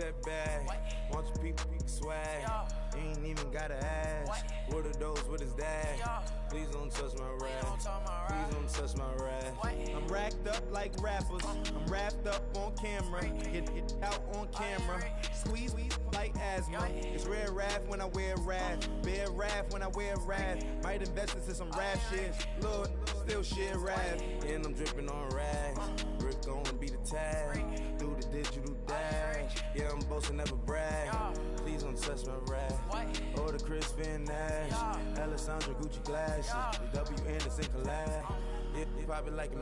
that bag. Want your people swag. You ain't even gotta ask. What are those with his dad? Please don't touch my rap. Please don't touch my rap. I'm racked up like rappers. I'm wrapped up on camera. Get out on camera. Squeeze like asthma. It's rare wrath when I wear wrath. Bare wrath when I wear wrath. Might invest into some rap shit. Lord, still shit wrath. And I'm dripping on rags. Rick gon' be the tag. Do the digital dash. Yeah, I'm boasting, never brag. Please don't touch my rap. Or the Chris Finn Nash. Alessandra Gucci glasses. The W Anderson collab. Yeah, you pop it like it.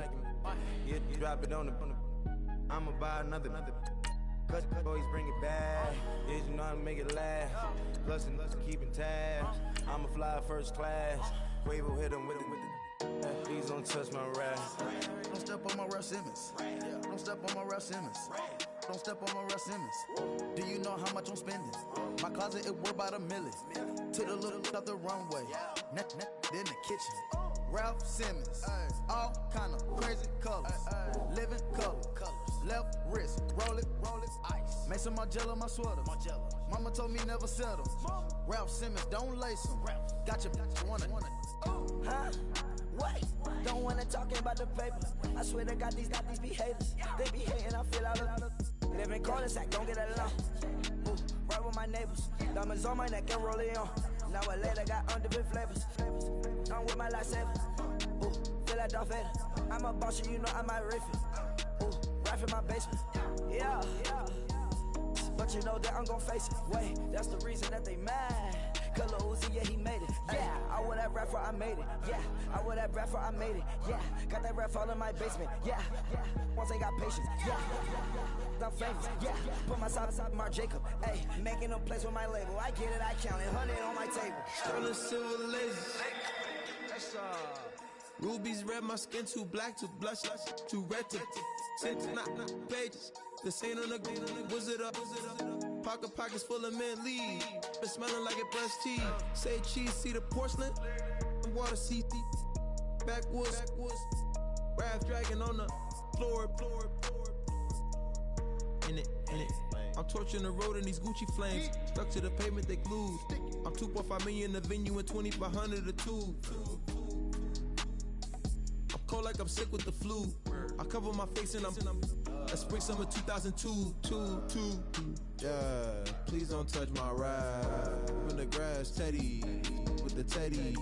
Yeah, you drop it on the. I'ma buy another. Cause boys bring it back. Yeah, you know how to make it last. Plus and keeping tabs. I'ma fly first class. Quavo hit him with it. Please don't touch my rap. Don't step on my Ralph Simmons. Don't step on my Ralph Simmons. Don't step on my Ralph Simmons. Do you know how much I'm spending? My closet, it worth about $1 million. To the little out the runway. In the kitchen. Ralph Simmons. All kind of crazy colors. Living color. Left wrist. Roll it. Ice. Make some Margiela my sweater. Mama told me never settle. Ralph Simmons, don't lace him. Got your wanna. Huh? Wait, don't wanna talk about the paper. I swear to God, these be haters. They be hating, I feel out of living cul-de-sac, don't get along. Ooh, right with my neighbors. Diamonds on my neck and roll it on. Now I later got underbit flavors. I'm with my lifesaver. Ooh, feel like Darth Vader. I'm a boss, you know I might riff it. Ooh, right in my basement. Yeah. But you know that I'm gon' face it. Wait, that's the reason that they mad. Color Uzi, yeah, he made it. Yeah, I would have rap for I made it. Yeah, I would have rap for I made it. Yeah, got that rap all in my basement. Yeah, once I got patience. Yeah, I'm famous. Yeah, put myself inside Marc Jacob. Ayy, making a place with my label. I get it, I count it. 100 on my table. Sterling silver lasers. Rubies red, my skin too black to blush, too red to tint, not pages. This ain't on the wizard up. Pockets full of mint leaves. Been smelling like it brushed teeth. Say cheese, see the porcelain. Water, see backwoods. Raft dragging on the floor. In it. I'm torching the road in these Gucci flames. Stuck to the pavement, they glued. I'm 2.5 million in the venue and 2,500 a tube. Cold like I'm sick with the flu. I cover my face and I'm spring summer 2002. Yeah, please don't touch my ride. In the grass, Teddy, with the Teddy.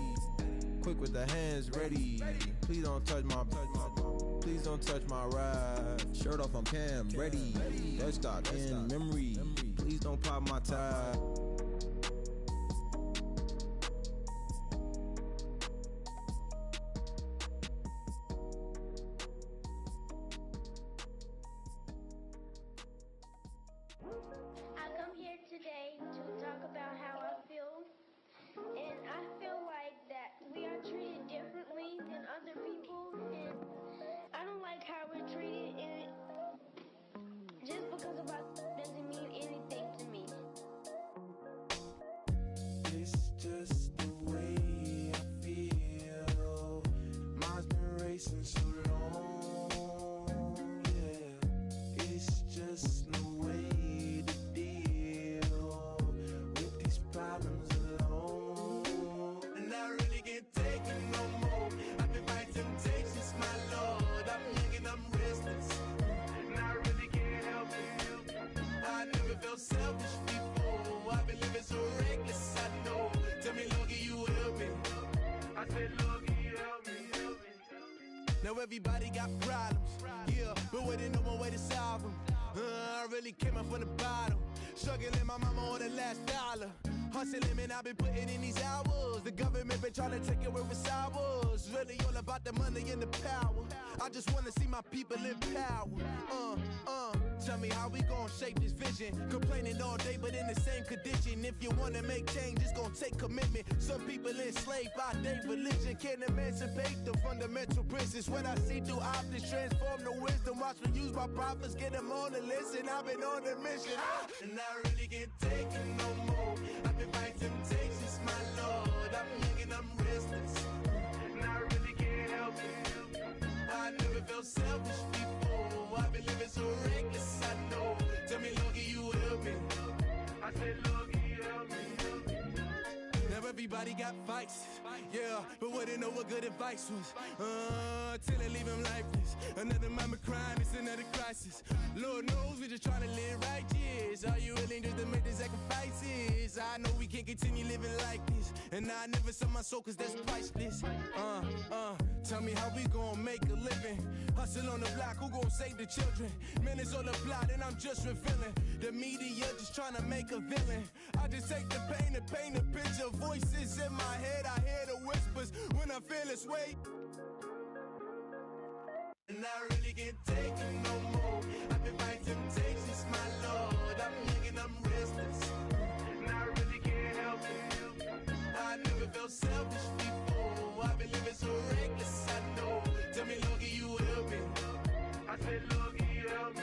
Quick with the hands ready. Please don't touch my ride. Shirt off, I'm Cam, ready. Desktop in memory. Please don't pop my tie. Today to talk about how I feel, and I feel like that we are treated differently than other people, and I don't like how we're treated, and just because of us doesn't mean anything to me. It's just the way I feel. Mine's been racing so long, yeah. It's just no way to problems alone, and I really can't take it no more. I've been fighting temptations, my lord. I'm young and I'm restless, and I really can't help it. I never felt selfish before. I've been living so reckless, I know. Tell me, Lord, can you help me? I said, Lord, can you help me? Now everybody got problems, yeah, but waiting no one way to solve them. I really came up from the bottom, struggling my mama on the last dollar. Hustling, man, I've been putting in these hours. The government been trying to take away what's ours. Really all about the money and the power. I just wanna see my people in power. Tell me how we gon' shape this vision. Complaining all day, but in the same condition. If you wanna make change, it's gon' take commitment. Some people enslaved by their religion can't emancipate the fundamental principles. What I see through optics transform the wisdom. Watch me use my prophets, get them on the list, and I've been on a mission. And I really can't take it no more. I've been fighting temptations, my lord. I'm young and I'm restless, and I really can't help it. I never felt selfish before. I've been living so reckless, I know. Tell me, Lord, can you help me? everybody got fights. Yeah, but wouldn't know what good advice was. Till they leave him lifeless. Another mama crying, it's another crisis. Lord knows we just trying to live righteous. Are you willing just to make the sacrifices? I know we can't continue living like this. And I never sell my soul cause that's priceless. Tell me how we gon' make a living. Hustle on the block, who gon' save the children? Man, it's all a plot and I'm just revealing. The media just trying to make a villain. I just take the pain and paint a picture. Voices in my head, I hear the whispers when I feel this way. And I really can't take it no more. I've been fighting temptations, my Lord. I'm young and I'm restless. And I really can't help it. I never felt selfish before. I've been living so reckless, I know. Tell me, Lord, can you help me? I said, Lord, can you help me?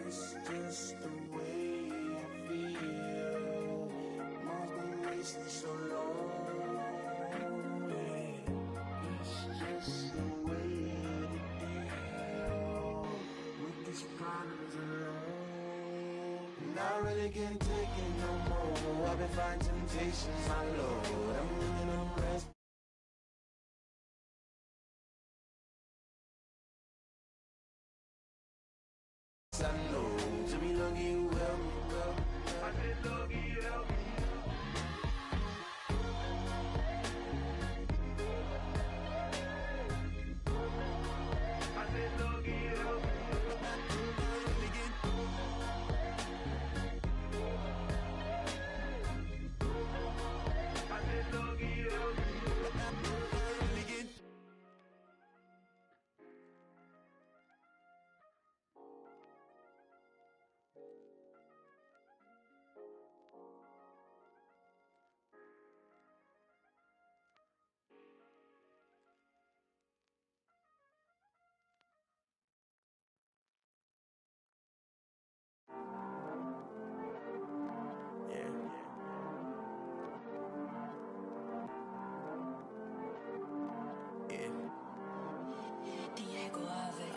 It's just the way I feel. Mom's been wasting so long. It's just the way to deal with these problems alone. And I really can't take it no more. I've been fighting temptations, my Lord. I'm living on rest. I know, to be lucky you help me, girl. I said, lucky you help me. I said, lucky you help me. I said, lucky you help me.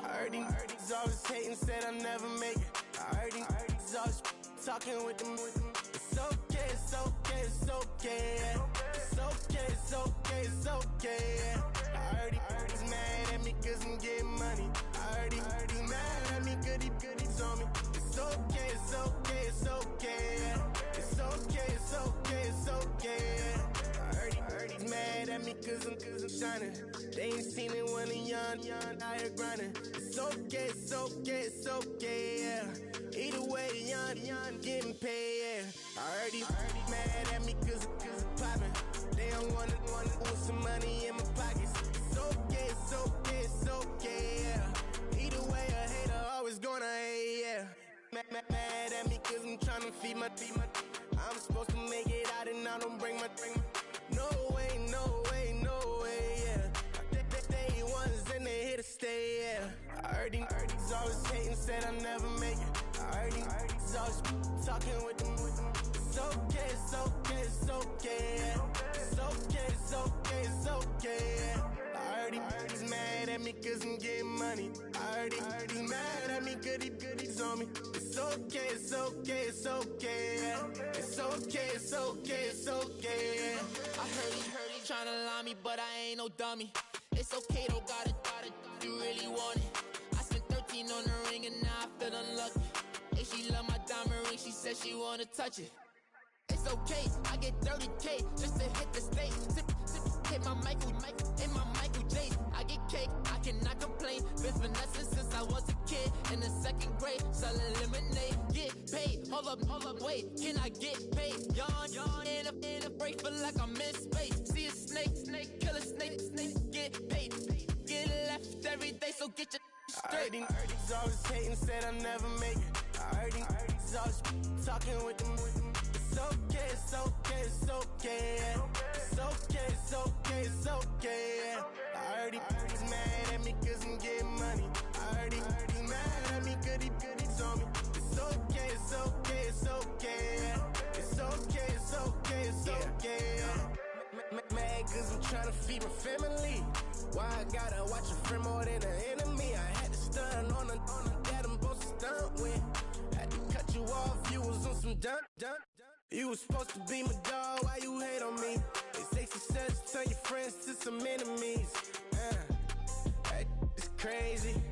I heard these always hating, said I'll never make it. I heard these always talking with them. It's okay, it's okay, it's okay. It's okay, it's okay, it's okay. I heard he's mad at me cause I'm getting money. I heard he's mad at me cause he's on me. It's okay, it's okay, it's okay. It's okay, it's okay, it's okay. I heard he's mad at me cause I'm shining. They ain't seen it when I'm young, out here grinding. It's okay, it's okay, it's okay, yeah. Either way, young, getting paid, yeah. I heard he's mad at me cause I'm poppin'. They don't wanna put some money in my pockets. It's okay, it's okay, it's okay, yeah. Either way, a hater always gonna hate, yeah. Mad at me cause I'm tryna feed my I'm supposed to make it out and I don't bring my no way, no way, no way, yeah. They ones and they here to stay, yeah. I heard he's always hating, said I'll never make it. I heard he's always talking with them. It's okay, it's okay, it's okay, yeah. It's okay, it's okay, it's okay, yeah. I heard he's mad at me cause I'm getting money. I heard he's mad at me cause he's on me. It's okay, it's okay, it's okay, yeah. It's okay, it's okay, it's okay, yeah. I heard he tryna lie me, but I ain't no dummy. It's okay though, got it, you really want it. I spent 13 on the ring and now I feel unlucky. Hey, she love my diamond ring, she said she wanna touch it. It's okay, I get 30K just to hit the stage. Hit my Michael, in my Michael J. I get cake, I cannot complain. Been finessing since I was a kid in the second grade. Selling lemonade, get paid. Hold up, wait, can I get paid? Yawn, in a break, feel like I'm in space. See a snake, kill a snake, get paid. Get left every day, so get your straight. I heard he's always hating, said I'll never make it. I heard he's always talking with them. It's okay, it's okay, it's okay, yeah. It's okay, it's okay, it's okay, yeah. I heard he's mad at me cause I'm getting money. I heard he's mad at me cause he's on me. It's okay, it's okay, it's okay, yeah. It's okay, it's okay, it's okay, yeah. Mad cause I'm trying to feed my family. Why I gotta watch a friend more than an enemy? I had to stun on the that I'm supposed to stunt with. Had to cut you off, you was on some dun. You was supposed to be my dog, why you hate on me? They say success turn your friends to some enemies. Hey, it's crazy,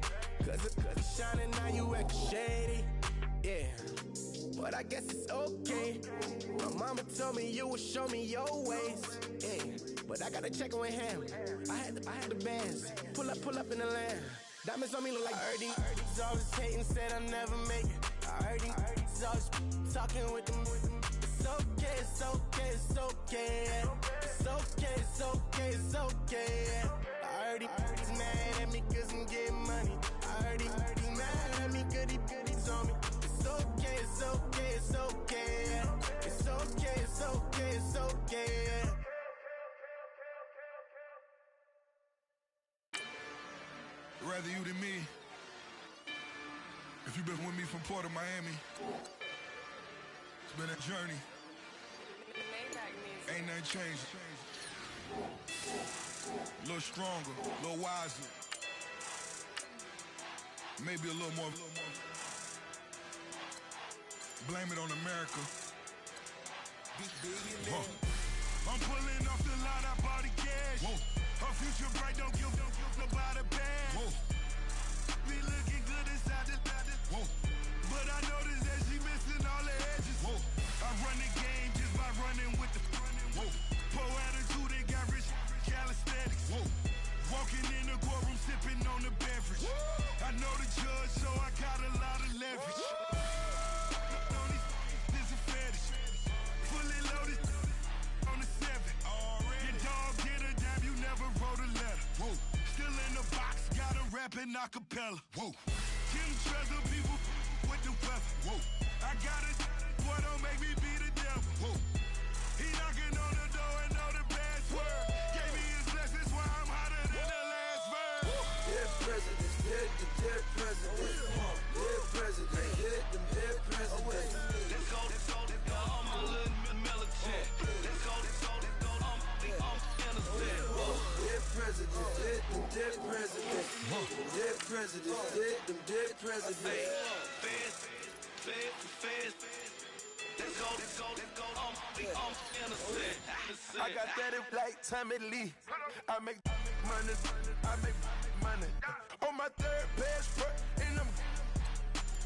cause it's shining now you acting shady. Yeah, but I guess it's okay. My mama told me you would show me your ways. Yeah, but I gotta check with him. I had the bands. Pull up in the land. Diamonds on me look like Erdy. Erdy's always hating, said I'll never make it. Erdy's always talking with them. It's okay, it's okay, it's okay. It's okay, it's okay, it's okay. Erdy's mad at me cause I'm getting money. Erdy's mad at me cause he's on me. It's okay, it's okay, it's okay. It's okay, it's okay, it's okay. Rather you than me. If you've been with me from Port of Miami, it's been a journey. Ain't nothing changed. A little stronger, a little wiser. Maybe a little more. Blame it on America. I'm pulling off the lot, I bought the cash. Whoa. Her future bright, don't give nobody bad. Whoa. Be looking good inside the whoa. But I noticed that she missing all the edges. Whoa. I run the game just by running with the whoa. Poor attitude, they got rich calisthenics. Whoa. Walking in the courtroom, sipping on the beverage. Whoa. I know the judge, so I got a lot of leverage. This a fetish. Fully loaded on the 7. Your dog did a damn, you never wrote a letter. Whoa. Still in the box, got a rapping acapella. Whoa. Kim treasure people with the weather. Whoa. I got it, boy, don't make me be the devil. Whoa. He knocking on the door and know the password. Gave me his blessings while I'm hotter than the last verse. Dead presidents, dead presidents. Dead presidents, dead presidents. Let's go, all my little militant. Let's go, I'm innocent. Dead presidents, dead presidents. Dead presidents, dead presidents. Fast. Let's go, I'm innocent. I got that like Tommy Lee. I make money. On my third passport, and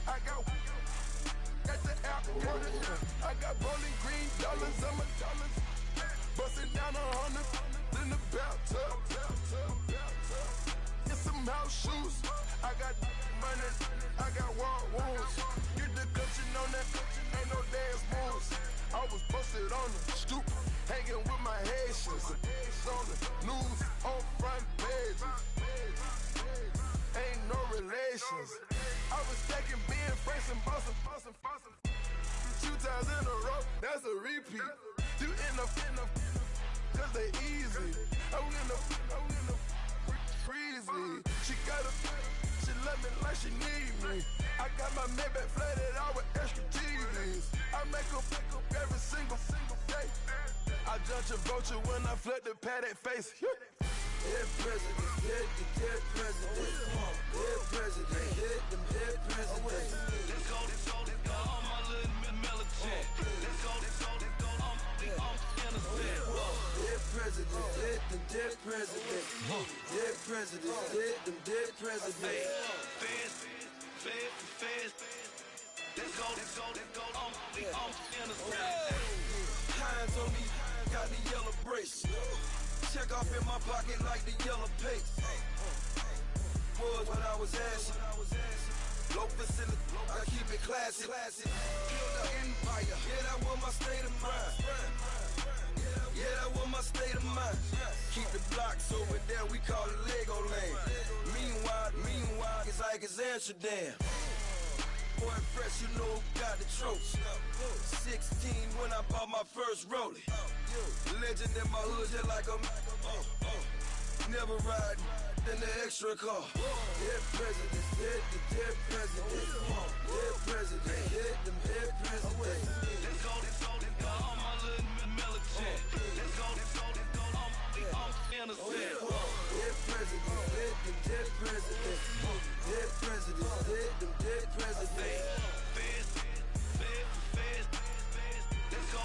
I got the airport. I got bowling green dollars on my dollars. Busting down 100 in the bathtub. Get some house shoes. I got money. I got war wounds. Get the clutching on that. Ain't no dance moves. I was posted on the stoop, hanging with my Haitians. On the news, on front pages. Ain't no relations. I was stacking being Franks and Boston. 2 times in a row, that's a repeat. You end up, cause they easy. I'm in the freezy. She love me like she need me. I got my Maybach flooded out with extra TVs. I make up every single day. I judge a vulture when I flood the Paddock face. Dead presidents, dead presidents. Dead presidents, dead presidents. Let's go, all my little militant. Let's go, I'm innocent. Dead presidents, dead presidents. Dead presidents, dead presidents. Fast. Let's go, I'm innocent. Hands on me, got the yellow brace. Check off in my pocket like the yellow paste. Was when I was asking. Low facility, I keep it classy. Build an empire, yeah, that was my state of mind. Yeah, that was my state of mind. Keep the blocks over there, we call it Lego Land. Meanwhile, it's like it's Amsterdam. Boy fresh, you know who got the tropes. 16 when I bought my first rollie. Legend in my hood, just like a never riding in the extra car. Dead presidents, dead presidents. Dead presidents, dead presidents. Let's go, all my little militant. Let's go, I'm innocent. Dead presidents, dead presidents. Dead presidents, dead presidents. Fast. Let's go,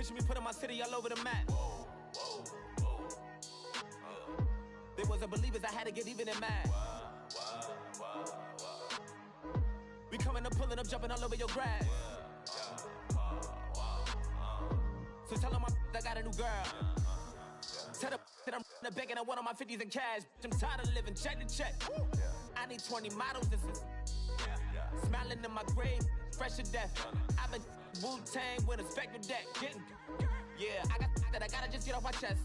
Picture me putting my city all over the map. They wasn't believers, I had to get even and mad. We coming up, pulling up, jumping all over your grass. So tell them I got a new girl. Tell them that I'm in the bank and I want all my 50s in cash. I'm tired of living check to check. I need 20 models. This is smiling in my grave, fresh to death. I've been Wu-Tang with a spectral deck. Getting, yeah, I got that I gotta just get off my chest.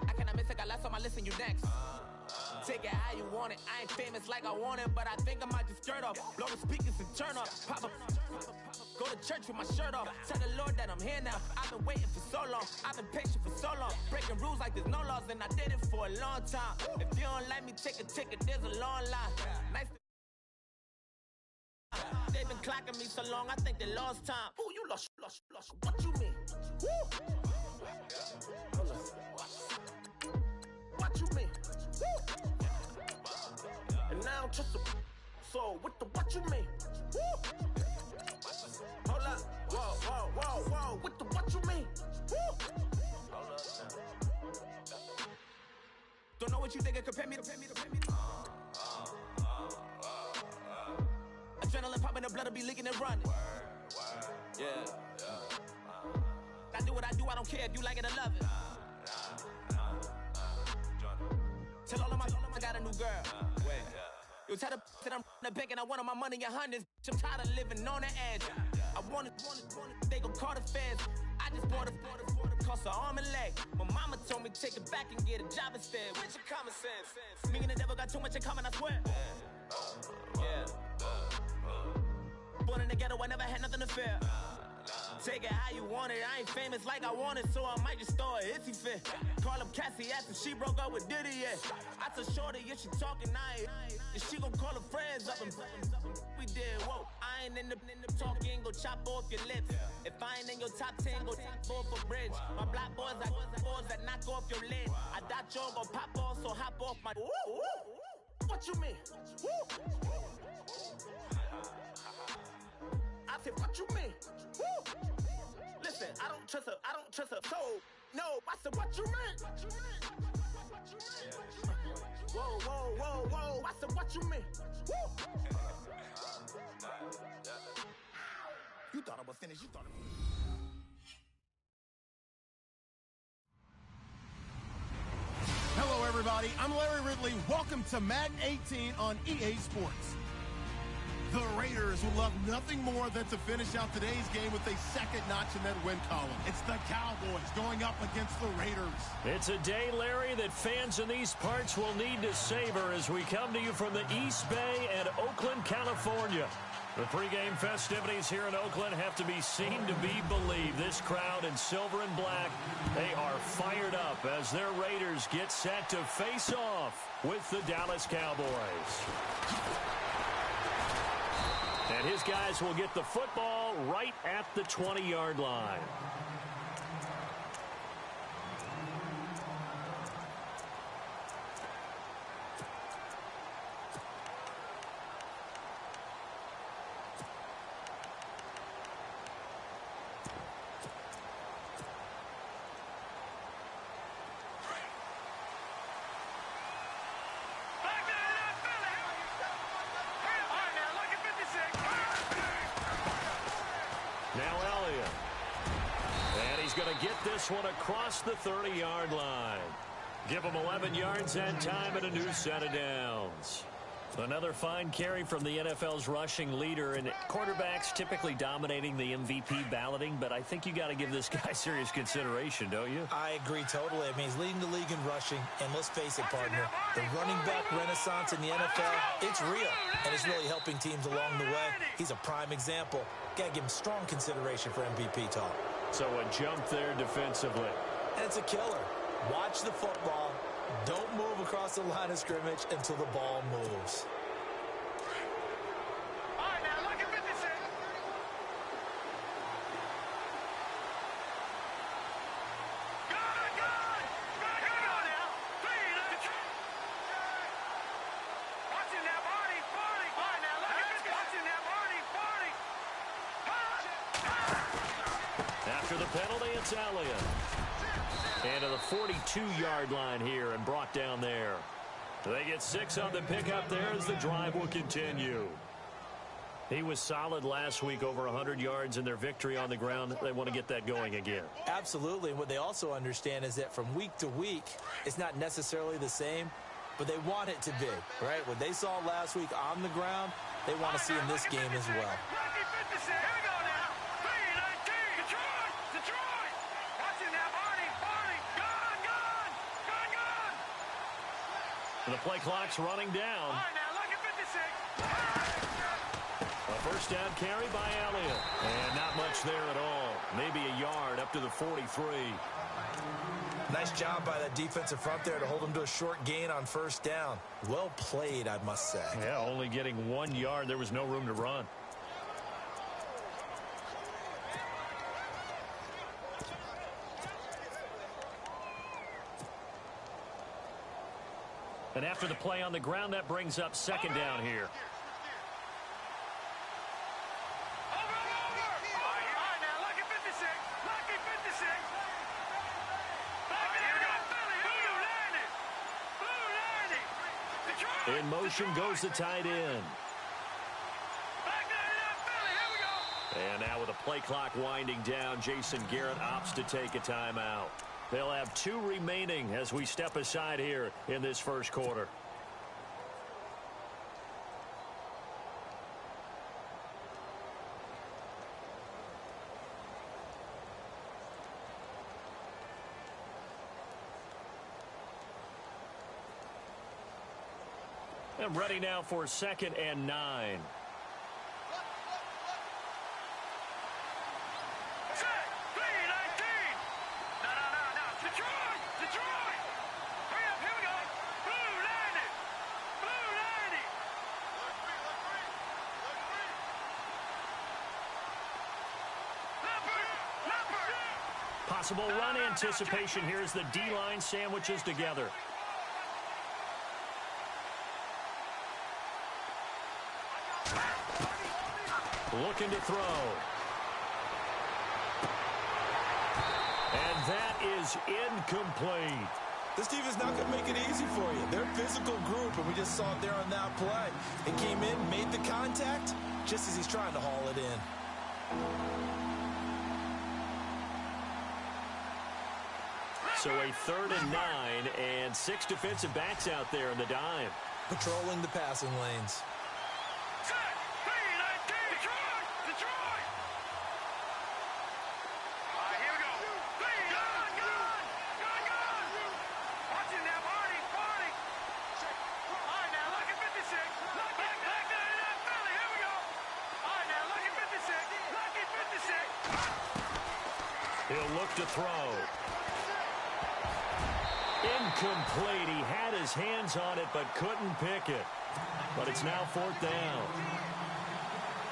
I cannot miss it, got last on my list and you next. Take it how you want it. I ain't famous like I want it, but I think I might just skirt off. Blow the speakers and turn up. Pop up. Go to church with my shirt off. Tell the Lord that I'm here now. I've been waiting for so long. I've been patient for so long. Breaking rules like there's no laws, and I did it for a long time. If you don't like me, take a ticket. There's a long line. Nice. They've been clocking me so long, I think they lost time. Ooh, you lost. What you mean? Woo. What you mean? Woo. And now I'm just a so what you mean? Woo. Hold up. Whoa. What you mean? Woo. Hold up now. Don't know what you think it compare me to. Adrenaline popping, the blood'll be leaking and running. Yeah. I do what I do, I don't care if you like it or love it. Tell all of my I got a new girl. Wait. You tell the that I'm in the bank and I want all my money in hundreds. I'm tired of living on the edge. I want it, they gon' call the feds. I just bought a cost an arm and leg. My mama told me take it back and get a job instead. Where's your common sense? Me and the devil got too much in common, I swear. Yeah. Born in the ghetto, I never had nothing to fear. Take it how you want it. I ain't famous like I want it, so I might just throw a hissy fit. Call up Cassie after she broke up with Diddy, yeah. I told Shorty if she talking, I ain't. And she gon' call her friends up and we did, whoa. I ain't in the talking, go chop off your lips. If I ain't in your top 10, go top 4 for bridge. My black boys like boys that knock off your lid. I thought y'all gon' pop off, so hop off my. What you mean? I said, what you mean? Woo! Listen, I don't trust her. So, no, I said, what you mean? Whoa. I said, what you mean? Woo! You thought I was finished. Hello, everybody. I'm Larry Ridley. Welcome to Madden 18 on EA Sports. The Raiders would love nothing more than to finish out today's game with a second notch in that win column. It's the Cowboys going up against the Raiders. It's a day, Larry, that fans in these parts will need to savor as we come to you from the East Bay and Oakland, California. The pregame festivities here in Oakland have to be seen to be believed. This crowd in silver and black, they are fired up as their Raiders get set to face off with the Dallas Cowboys. And his guys will get the football right at the 20-yard line. One across the 30-yard line. Give them 11 yards that time and a new set of downs. Another fine carry from the NFL's rushing leader, and quarterbacks typically dominating the MVP balloting, but I think you got to give this guy serious consideration, don't you? I agree totally. I mean, he's leading the league in rushing, and let's face it, partner, the running back renaissance in the NFL, it's real, and it's really helping teams along the way. He's a prime example. Got to give him strong consideration for MVP talk. So a jump there defensively. And it's a killer. Watch the football. Don't move across the line of scrimmage until the ball moves. All right, now look at 56. Good. Here we go now. 3. Watching that Barney. All right, now look at 50. Watching that Barney. After the penalty, it's Elliott. And to the 42-yard line here and brought down there. They get 6 on the pickup there as the drive will continue. He was solid last week, over 100 yards in their victory on the ground. They want to get that going again. Absolutely. And what they also understand is that from week to week, it's not necessarily the same, but they want it to be, right? What they saw last week on the ground, they want to see in this game as well. The play clock's running down. A first down carry by Elliott. And not much there at all. Maybe a yard up to the 43. Nice job by that defensive front there to hold him to a short gain on first down. Well played, I must say. Yeah, only getting 1 yard. There was no room to run. And after the play on the ground, that brings up second down here. In motion goes the tight end. And now with the play clock winding down, Jason Garrett opts to take a timeout. They'll have 2 remaining as we step aside here in this first quarter. And ready now for 2nd and 9. Possible run anticipation here as the D-line sandwiches together. Looking to throw. And that is incomplete. This team is not going to make it easy for you. They're a physical group, and we just saw it there on that play. It came in, made the contact, just as he's trying to haul it in. So a 3rd and 9, and 6 defensive backs out there in the dime. Patrolling the passing lanes. He'll look to throw. Incomplete. He had his hands on it but couldn't pick it. But it's now 4th down.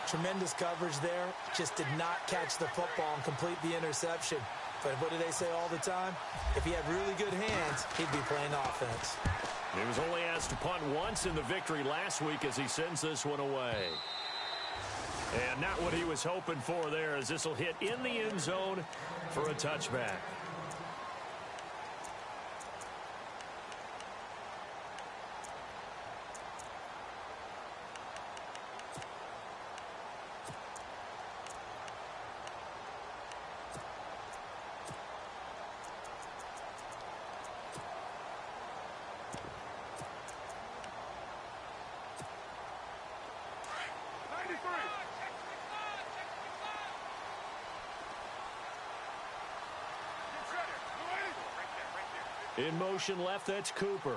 Tremendous coverage there. Just did not catch the football and complete the interception. But what do they say all the time? If he had really good hands, he'd be playing offense. He was only asked to punt once in the victory last week as he sends this one away. And not what he was hoping for there, as this will hit in the end zone for a touchback. In motion left, that's Cooper. On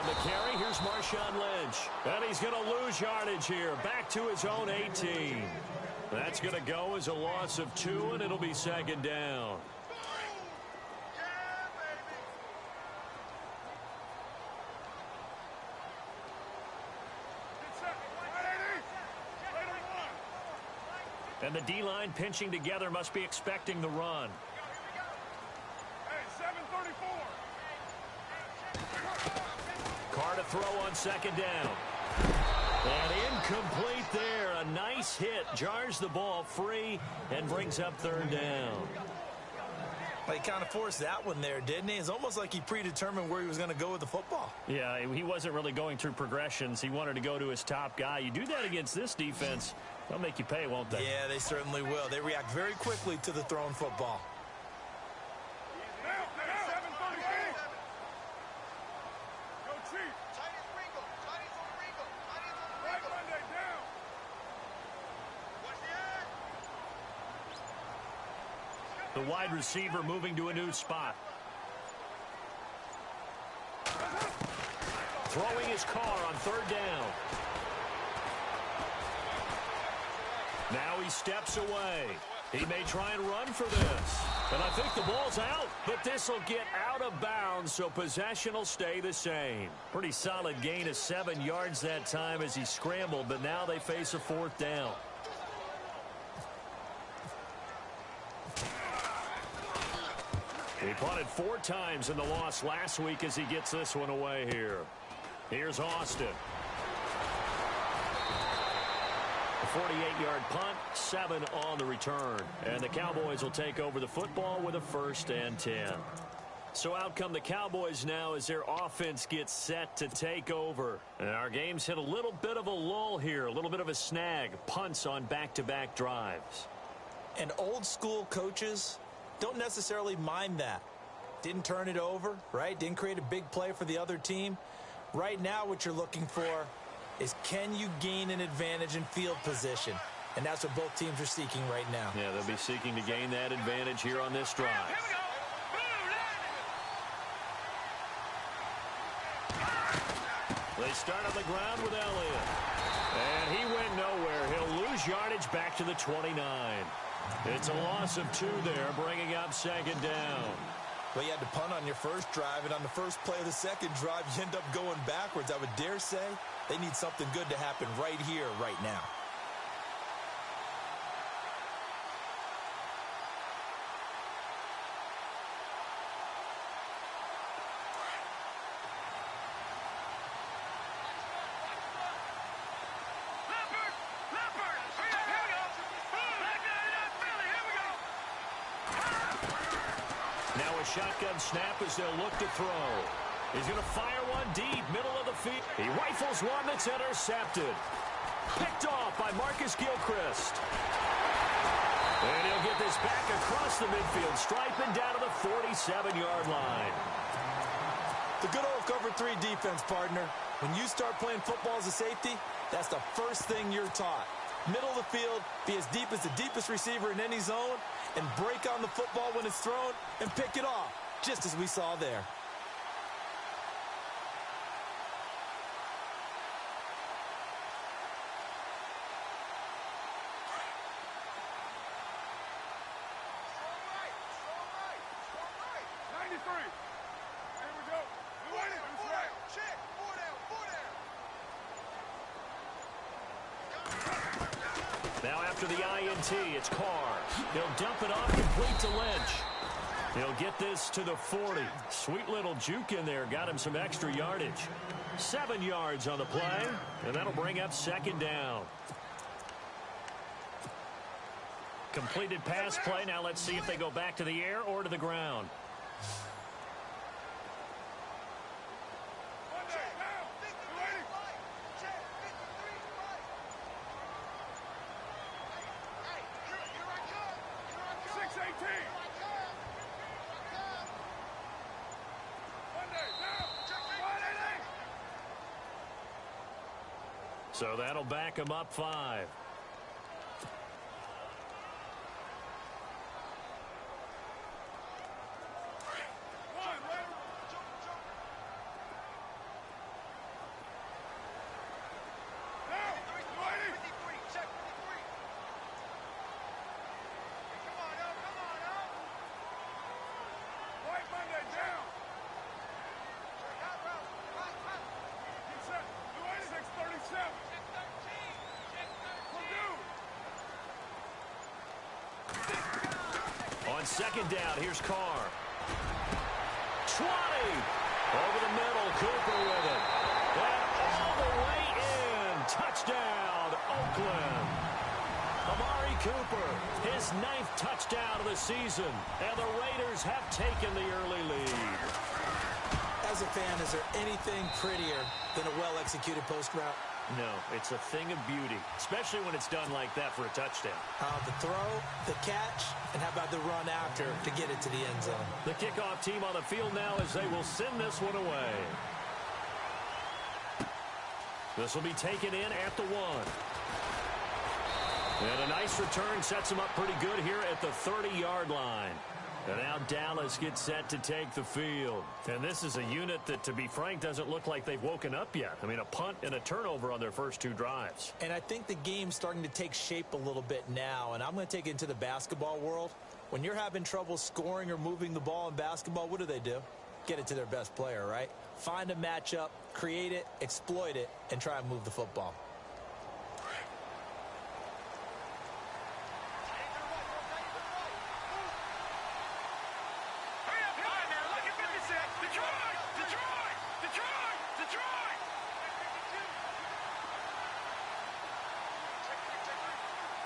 the carry, here's Marshawn Lynch. And he's going to lose yardage here. Back to his own 18. That's going to go as a loss of 2, and it'll be 2nd down. And the D-line pinching together must be expecting the run. Carr to throw on 2nd down. And incomplete there. A nice base hit jars the ball free and brings up third down. Well, he kind of forced that one there, didn't he? It's almost like he predetermined where he was going to go with the football. Yeah, he wasn't really going through progressions. He wanted to go to his top guy. You do that against this defense, they'll make you pay, won't they? Yeah, they certainly will. They react very quickly to the thrown football. The wide receiver moving to a new spot. Throwing his car on third down. Now he steps away. He may try and run for this. And I think the ball's out, but this will get out of bounds, so possession will stay the same. Pretty solid gain of 7 yards that time as he scrambled, but now they face a fourth down. He punted 4 times in the loss last week as he gets this one away here. Here's Austin. A 48-yard punt, 7 on the return. And the Cowboys will take over the football with a 1st and 10. So out come the Cowboys now as their offense gets set to take over. And our game's hit a little bit of a lull here, a little bit of a snag. Punts on back-to-back drives. And old-school coaches don't necessarily mind that. Didn't turn it over, right? Didn't create a big play for the other team. Right now what you're looking for is, can you gain an advantage in field position? And that's what both teams are seeking right now. Yeah, they'll be seeking to gain that advantage here on this drive. They start on the ground with Elliott. And he went nowhere. He'll lose yardage back to the 29. It's a loss of 2 there, bringing up 2nd down. Well, you had to punt on your first drive, and on the first play of the second drive, you end up going backwards. I would dare say they need something good to happen right here, right now. Shotgun snap as they'll look to throw. He's going to fire one deep, middle of the field. He rifles one that's intercepted. Picked off by Marcus Gilchrist. And he'll get this back across the midfield stripe and down to the 47-yard line. The good old cover 3 defense, partner. When you start playing football as a safety, that's the first thing you're taught. Middle of the field, be as deep as the deepest receiver in any zone, and break on the football when it's thrown and pick it off, just as we saw there. Now after the INT, it's Carr. He'll dump it off complete to Lynch. He'll get this to the 40. Sweet little juke in there. Got him some extra yardage. 7 yards on the play, and that'll bring up 2nd down. Completed pass play. Now let's see if they go back to the air or to the ground. So that'll back him up 5. On 2nd down, here's Carr. 20! Over the middle, Cooper with it. And all the way in. Touchdown, Oakland. Amari Cooper, his 9th touchdown of the season, and the Raiders have taken the early lead. As a fan, is there anything prettier than a well-executed post route? No, it's a thing of beauty, especially when it's done like that for a touchdown. The throw, the catch, and how about the run after to get it to the end zone? The kickoff team on the field now as they will send this one away. This will be taken in at the 1. And a nice return sets them up pretty good here at the 30-yard line. And now Dallas gets set to take the field. And this is a unit that, to be frank, doesn't look like they've woken up yet. I mean, a punt and a turnover on their first 2 drives. And I think the game's starting to take shape a little bit now. And I'm going to take it into the basketball world. When you're having trouble scoring or moving the ball in basketball, what do? Get it to their best player, right? Find a matchup, create it, exploit it, and try and move the football.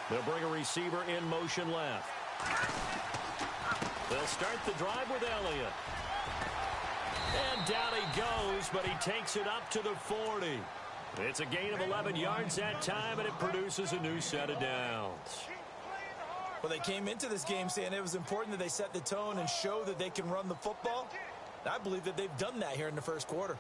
They'll bring a receiver in motion left. They'll start the drive with Elliott. And down he goes, but he takes it up to the 40. It's a gain of 11 yards that time, and it produces a new set of downs. Well, they came into this game saying it was important that they set the tone and show that they can run the football. I believe that they've done that here in the first quarter.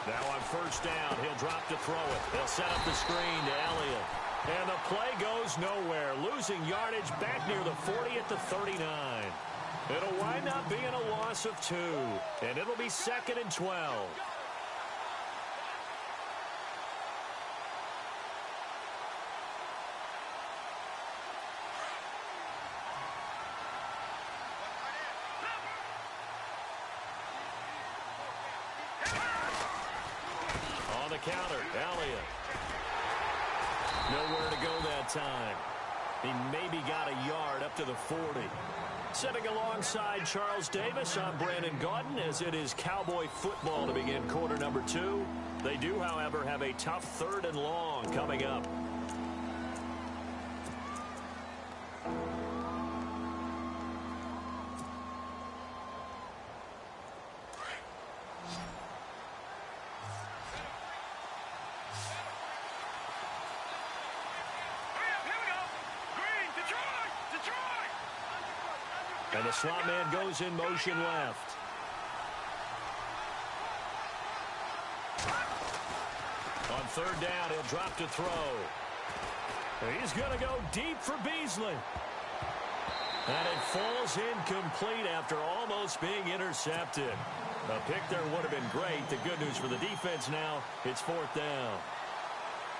Now on first down, he'll drop to throw it. They'll set up the screen to Elliott. And the play goes nowhere, losing yardage back near the 40 at the 39. It'll wind up being a loss of 2, and it'll be 2nd and 12. On the counter, Elliott. Nowhere to go that time. He maybe got a yard up to the 40. Sitting alongside Charles Davis, I'm Brandon Gaudin as it is Cowboy football to begin quarter number 2. They do, however, have a tough 3rd and long coming up. And the slot man goes in motion left. On 3rd down, he'll drop to throw. He's going to go deep for Beasley. And it falls incomplete after almost being intercepted. A pick there would have been great. The good news for the defense now, it's 4th down.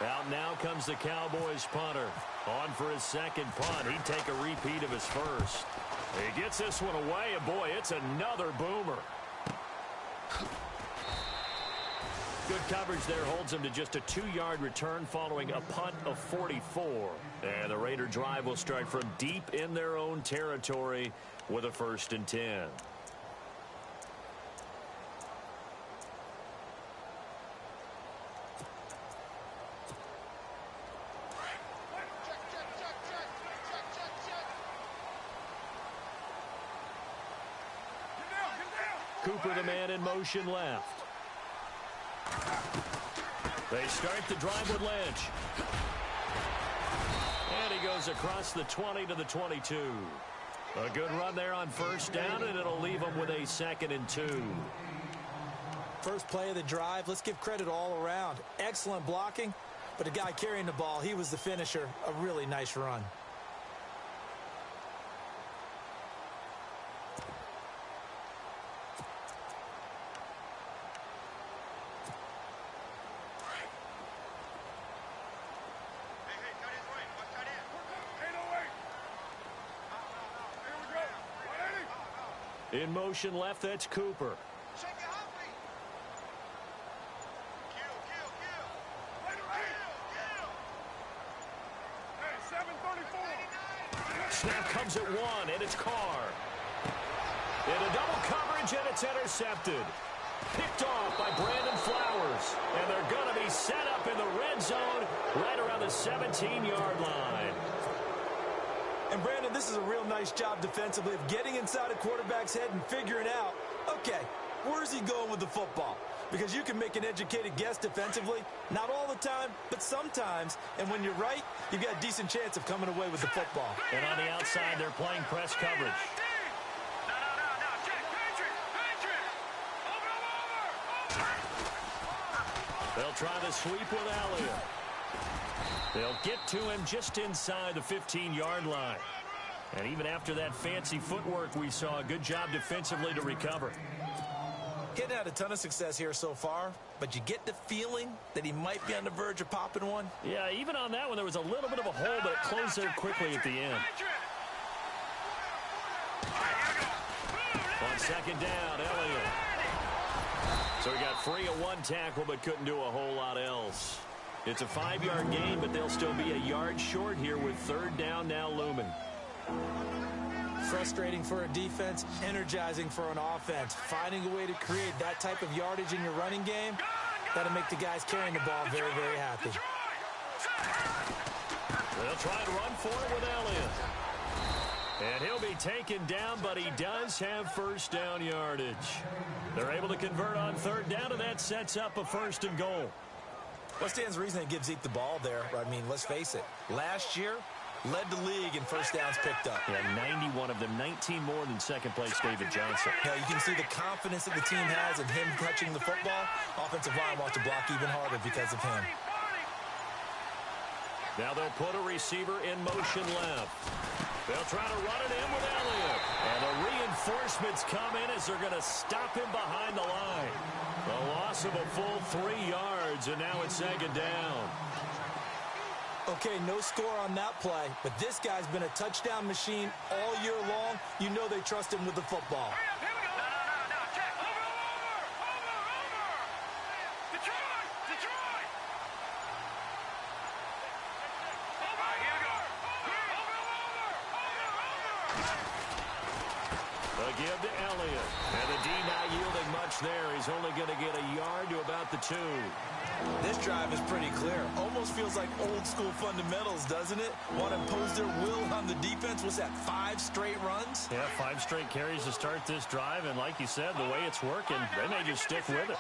Out now comes the Cowboys punter. On for his 2nd punt. He'd take a repeat of his first. He gets this one away, and boy, it's another boomer. Good coverage there holds him to just a 2-yard return following a punt of 44. And the Raider drive will start from deep in their own territory with a 1st and 10. Cooper, the man in motion left. They start the drive with Lynch. And he goes across the 20 to the 22. A good run there on 1st down, and it'll leave him with a 2nd and 2. First play of the drive, let's give credit all around. Excellent blocking, but the guy carrying the ball, he was the finisher. A really nice run. In motion left, that's Cooper. Snap comes at one, and it's Carr. Into double coverage, and it's intercepted. Picked off by Brandon Flowers. And they're going to be set up in the red zone right around the 17-yard line. And, Brandon, this is a real nice job defensively of getting inside a quarterback's head and figuring out, okay, where's he going with the football? Because you can make an educated guess defensively, not all the time, but sometimes. And when you're right, you've got a decent chance of coming away with the football. And on the outside, they're playing press coverage. They'll try the sweep with Elliott. They'll get to him just inside the 15-yard line. And even after that fancy footwork, we saw a good job defensively to recover. He hadn't had a ton of success here so far, but you get the feeling that he might be on the verge of popping one. Yeah, even on that one, there was a little bit of a hole, but it closed there quickly at the end. On second down, Elliott. So he got free of one tackle, but couldn't do a whole lot else. It's a 5-yard gain, but they'll still be a yard short here with third down now looming. Frustrating for a defense, energizing for an offense. Finding a way to create that type of yardage in your running game, that'll make the guys carrying the ball very, very happy. They'll try to run for it with Elliott. And he'll be taken down, but he does have first down yardage. They're able to convert on third down, and that sets up a 1st and goal. What stands to reason it gives Zeke the ball there? I mean, let's face it. Last year, led the league in first downs picked up. Yeah, 91 of them, 19 more than second place David Johnson. Yeah, you can see the confidence that the team has in him touching the football. Offensive line wants to block even harder because of him. Now they'll put a receiver in motion left. They'll try to run it in with Elliott. And the reinforcements come in as they're going to stop him behind the line. A loss of a full 3 yards, and now it's second down. Okay, no score on that play, but this guy's been a touchdown machine all year long. You know they trust him with the football. They'll give to Elliott. And the D not yielding much there. He's only going to get a yard to about the 2. This drive is pretty clear. Almost feels like old school fundamentals, doesn't it? Want to impose their will on the defense. What's that, 5 straight runs? Yeah, 5 straight carries to start this drive. And like you said, the way it's working, they may just stick with it.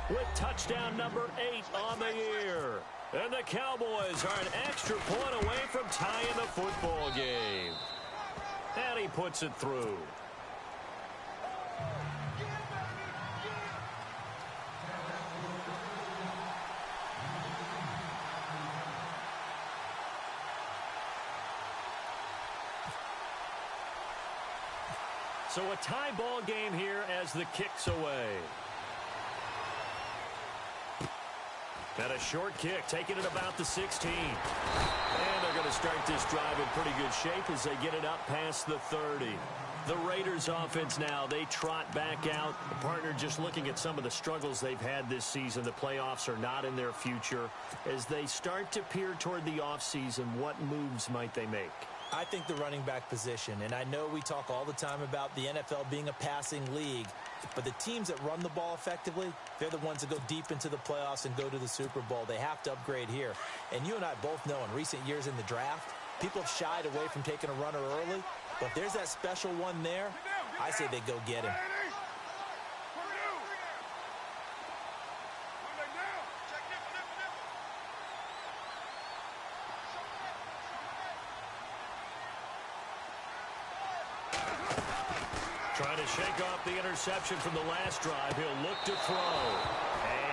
With touchdown number 8 on the year. And the Cowboys are an extra point away from tying the football game. And he puts it through. So a tie ball game here as the kick's away. And a short kick, taking it about the 16. And they're going to start this drive in pretty good shape as they get it up past the 30. The Raiders offense now, they trot back out. The partner just looking at some of the struggles they've had this season. The playoffs are not in their future. As they start to peer toward the offseason, what moves might they make? I think the running back position, and I know we talk all the time about the NFL being a passing league, but the teams that run the ball effectively, they're the ones that go deep into the playoffs and go to the Super Bowl. They have to upgrade here. And you and I both know in recent years in the draft, people have shied away from taking a runner early, but if there's that special one there, I say they go get him. Trying to shake off the interception from the last drive. He'll look to throw.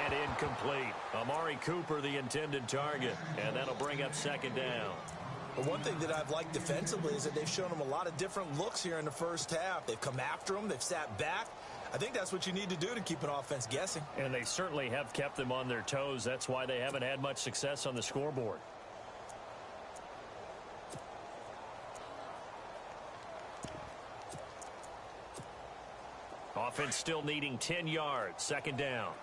And incomplete. Amari Cooper, the intended target. And that'll bring up second down. But one thing that I've liked defensively is that they've shown him a lot of different looks here in the first half. They've come after him. They've sat back. I think that's what you need to do to keep an offense guessing. And they certainly have kept them on their toes. That's why they haven't had much success on the scoreboard. Offense still needing 10 yards. Second down.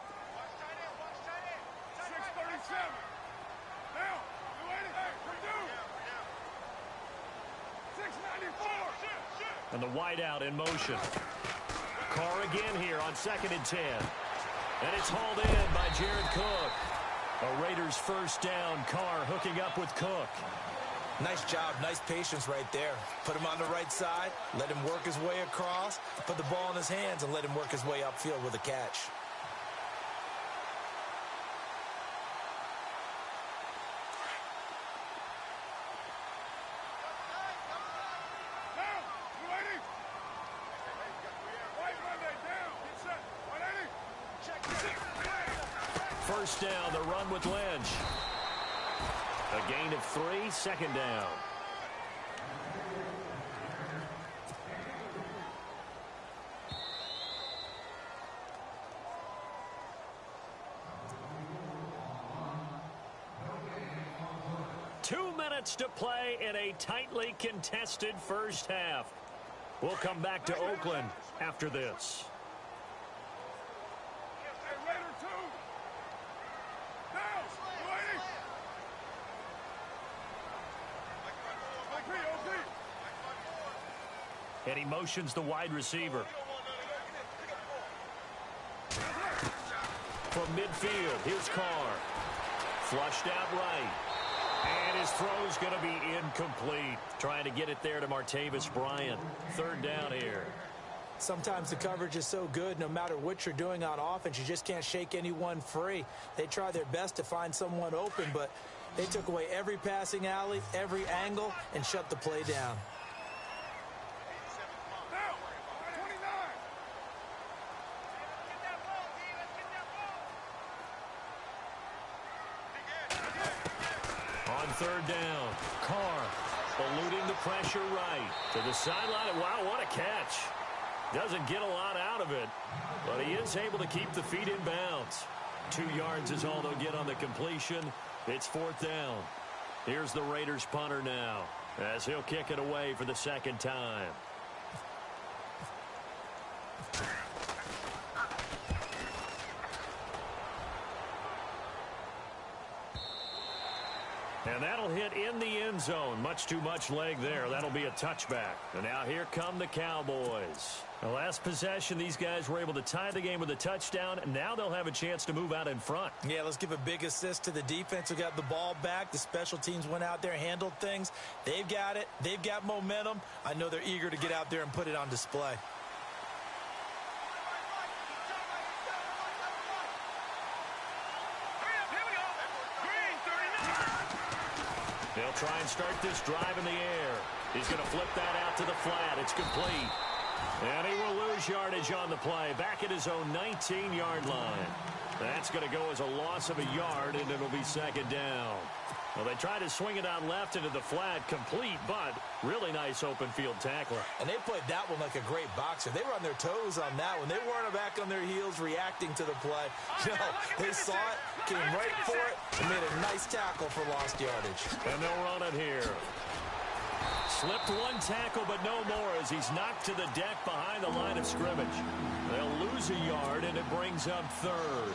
6:37. Now, you ready? Hey, Purdue. 6:94. And the wideout in motion. Carr again here on 2nd and 10. And it's hauled in by Jared Cook. A Raiders first down. Carr hooking up with Cook. Nice job, nice patience right there. Put him on the right side, let him work his way across, put the ball in his hands, and let him work his way upfield with a catch. First down, the run with Lynch. A gain of 3, second down. Two minutes to play in a tightly contested first half. We'll come back to Oakland after this. And he motions the wide receiver. From midfield, here's Carr. Flushed out right. And his throw's going to be incomplete. Trying to get it there to Martavis Bryant. Third down here. Sometimes the coverage is so good, no matter what you're doing on offense, you just can't shake anyone free. They try their best to find someone open, but they took away every passing alley, every angle, and shut the play down. Third down. Carr eluding the pressure right to the sideline. Wow, what a catch. Doesn't get a lot out of it, but he is able to keep the feet in bounds. 2 yards is all they'll get on the completion. It's fourth down. Here's the Raiders punter now as he'll kick it away for the second time. And that'll hit in the end zone. Much too much leg there. That'll be a touchback. And now here come the Cowboys. The last possession, these guys were able to tie the game with a touchdown, and now they'll have a chance to move out in front. Yeah, let's give a big assist to the defense who got the ball back. The special teams went out there, handled things. They've got it. They've got momentum. I know they're eager to get out there and put it on display. They'll try and start this drive in the air. He's going to flip that out to the flat. It's complete. And he will lose yardage on the play. Back at his own 19-yard line. That's going to go as a loss of a yard, and it'll be second down. Well, they tried to swing it out left into the flat, complete, but really nice open field tackler. And they played that one like a great boxer. They were on their toes on that one. They weren't back on their heels reacting to the play. No, they saw it, came right for it, and made a nice tackle for lost yardage. And they'll run it here. Slipped one tackle, but no more as he's knocked to the deck behind the line of scrimmage. They'll lose a yard, and it brings up third.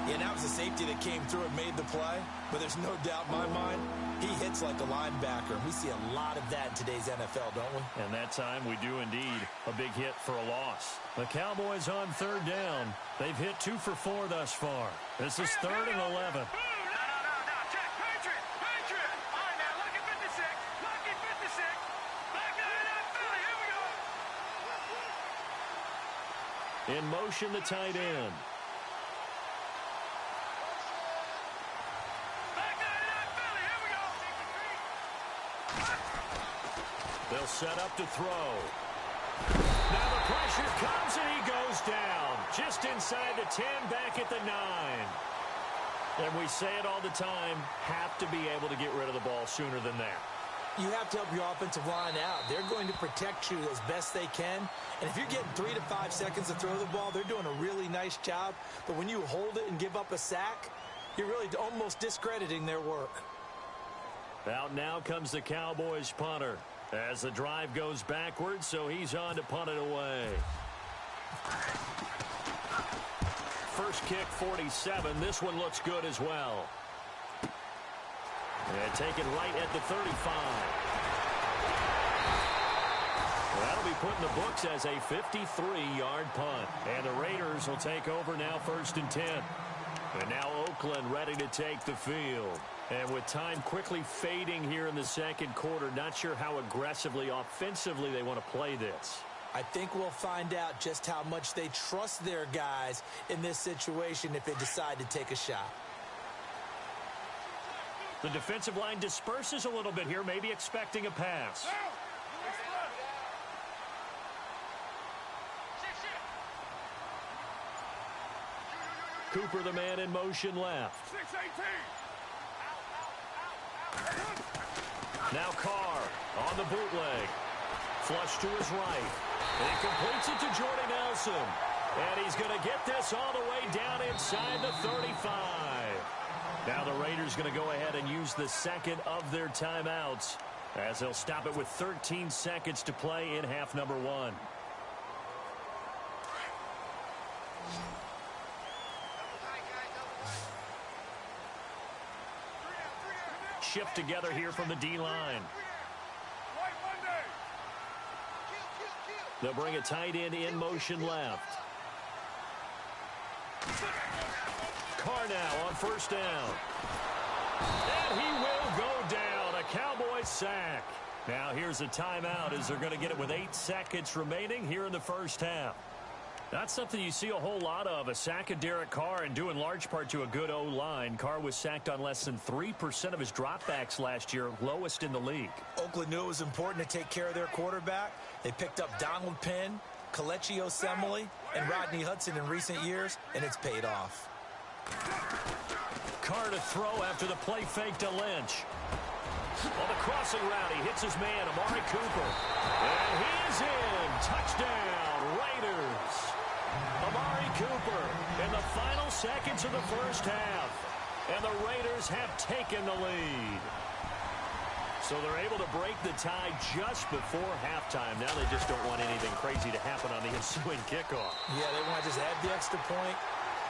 Yeah, that was a safety that came through and made the play, but there's no doubt in my mind, he hits like a linebacker. We see a lot of that in today's NFL, don't we? And that time we do indeed. A big hit for a loss. The Cowboys on third down. They've hit 2 for 4 thus far. This is 3rd and 11. In motion, the tight end. They'll set up to throw. Now the pressure comes and he goes down. Just inside the 10, back at the 9. And we say it all the time, have to be able to get rid of the ball sooner than that. You have to help your offensive line out. They're going to protect you as best they can. And if you're getting 3 to 5 seconds to throw the ball, they're doing a really nice job. But when you hold it and give up a sack, you're really almost discrediting their work. Out now comes the Cowboys punter as the drive goes backwards, so he's on to punt it away. First kick, 47. This one looks good as well. And taken right at the 35. That'll be put in the books as a 53-yard punt. And the Raiders will take over now, 1st and 10. And now Oakland ready to take the field. And with time quickly fading here in the second quarter, not sure how aggressively, offensively they want to play this. I think we'll find out just how much they trust their guys in this situation if they decide to take a shot. The defensive line disperses a little bit here, maybe expecting a pass. Cooper, the man in motion left. 6-18. Now Carr on the bootleg. Flush to his right. He completes it to Jordy Nelson. And he's going to get this all the way down inside the 35. Now the Raiders going to go ahead and use the second of their timeouts as they'll stop it with 13 seconds to play in half number 1. Shift together here from the D-line. They'll bring a tight end in motion left. Carr now on 1st down. And he will go down. A Cowboys sack. Now here's a timeout as they're going to get it with 8 seconds remaining here in the first half. That's something you see a whole lot of, a sack of Derek Carr, and due in large part to a good O-line. Carr was sacked on less than 3% of his dropbacks last year, lowest in the league. Oakland knew it was important to take care of their quarterback. They picked up Donald Penn, Kelechi Osemele, and Rodney Hudson in recent years, and it's paid off. Carr to throw after the play fake to Lynch. On the crossing route, he hits his man, Amari Cooper. And he is in. Touchdown, Raiders. Amari Cooper in the final seconds of the first half. And the Raiders have taken the lead. So they're able to break the tie just before halftime. Now they just don't want anything crazy to happen on the ensuing kickoff. Yeah, they want to just add the extra point,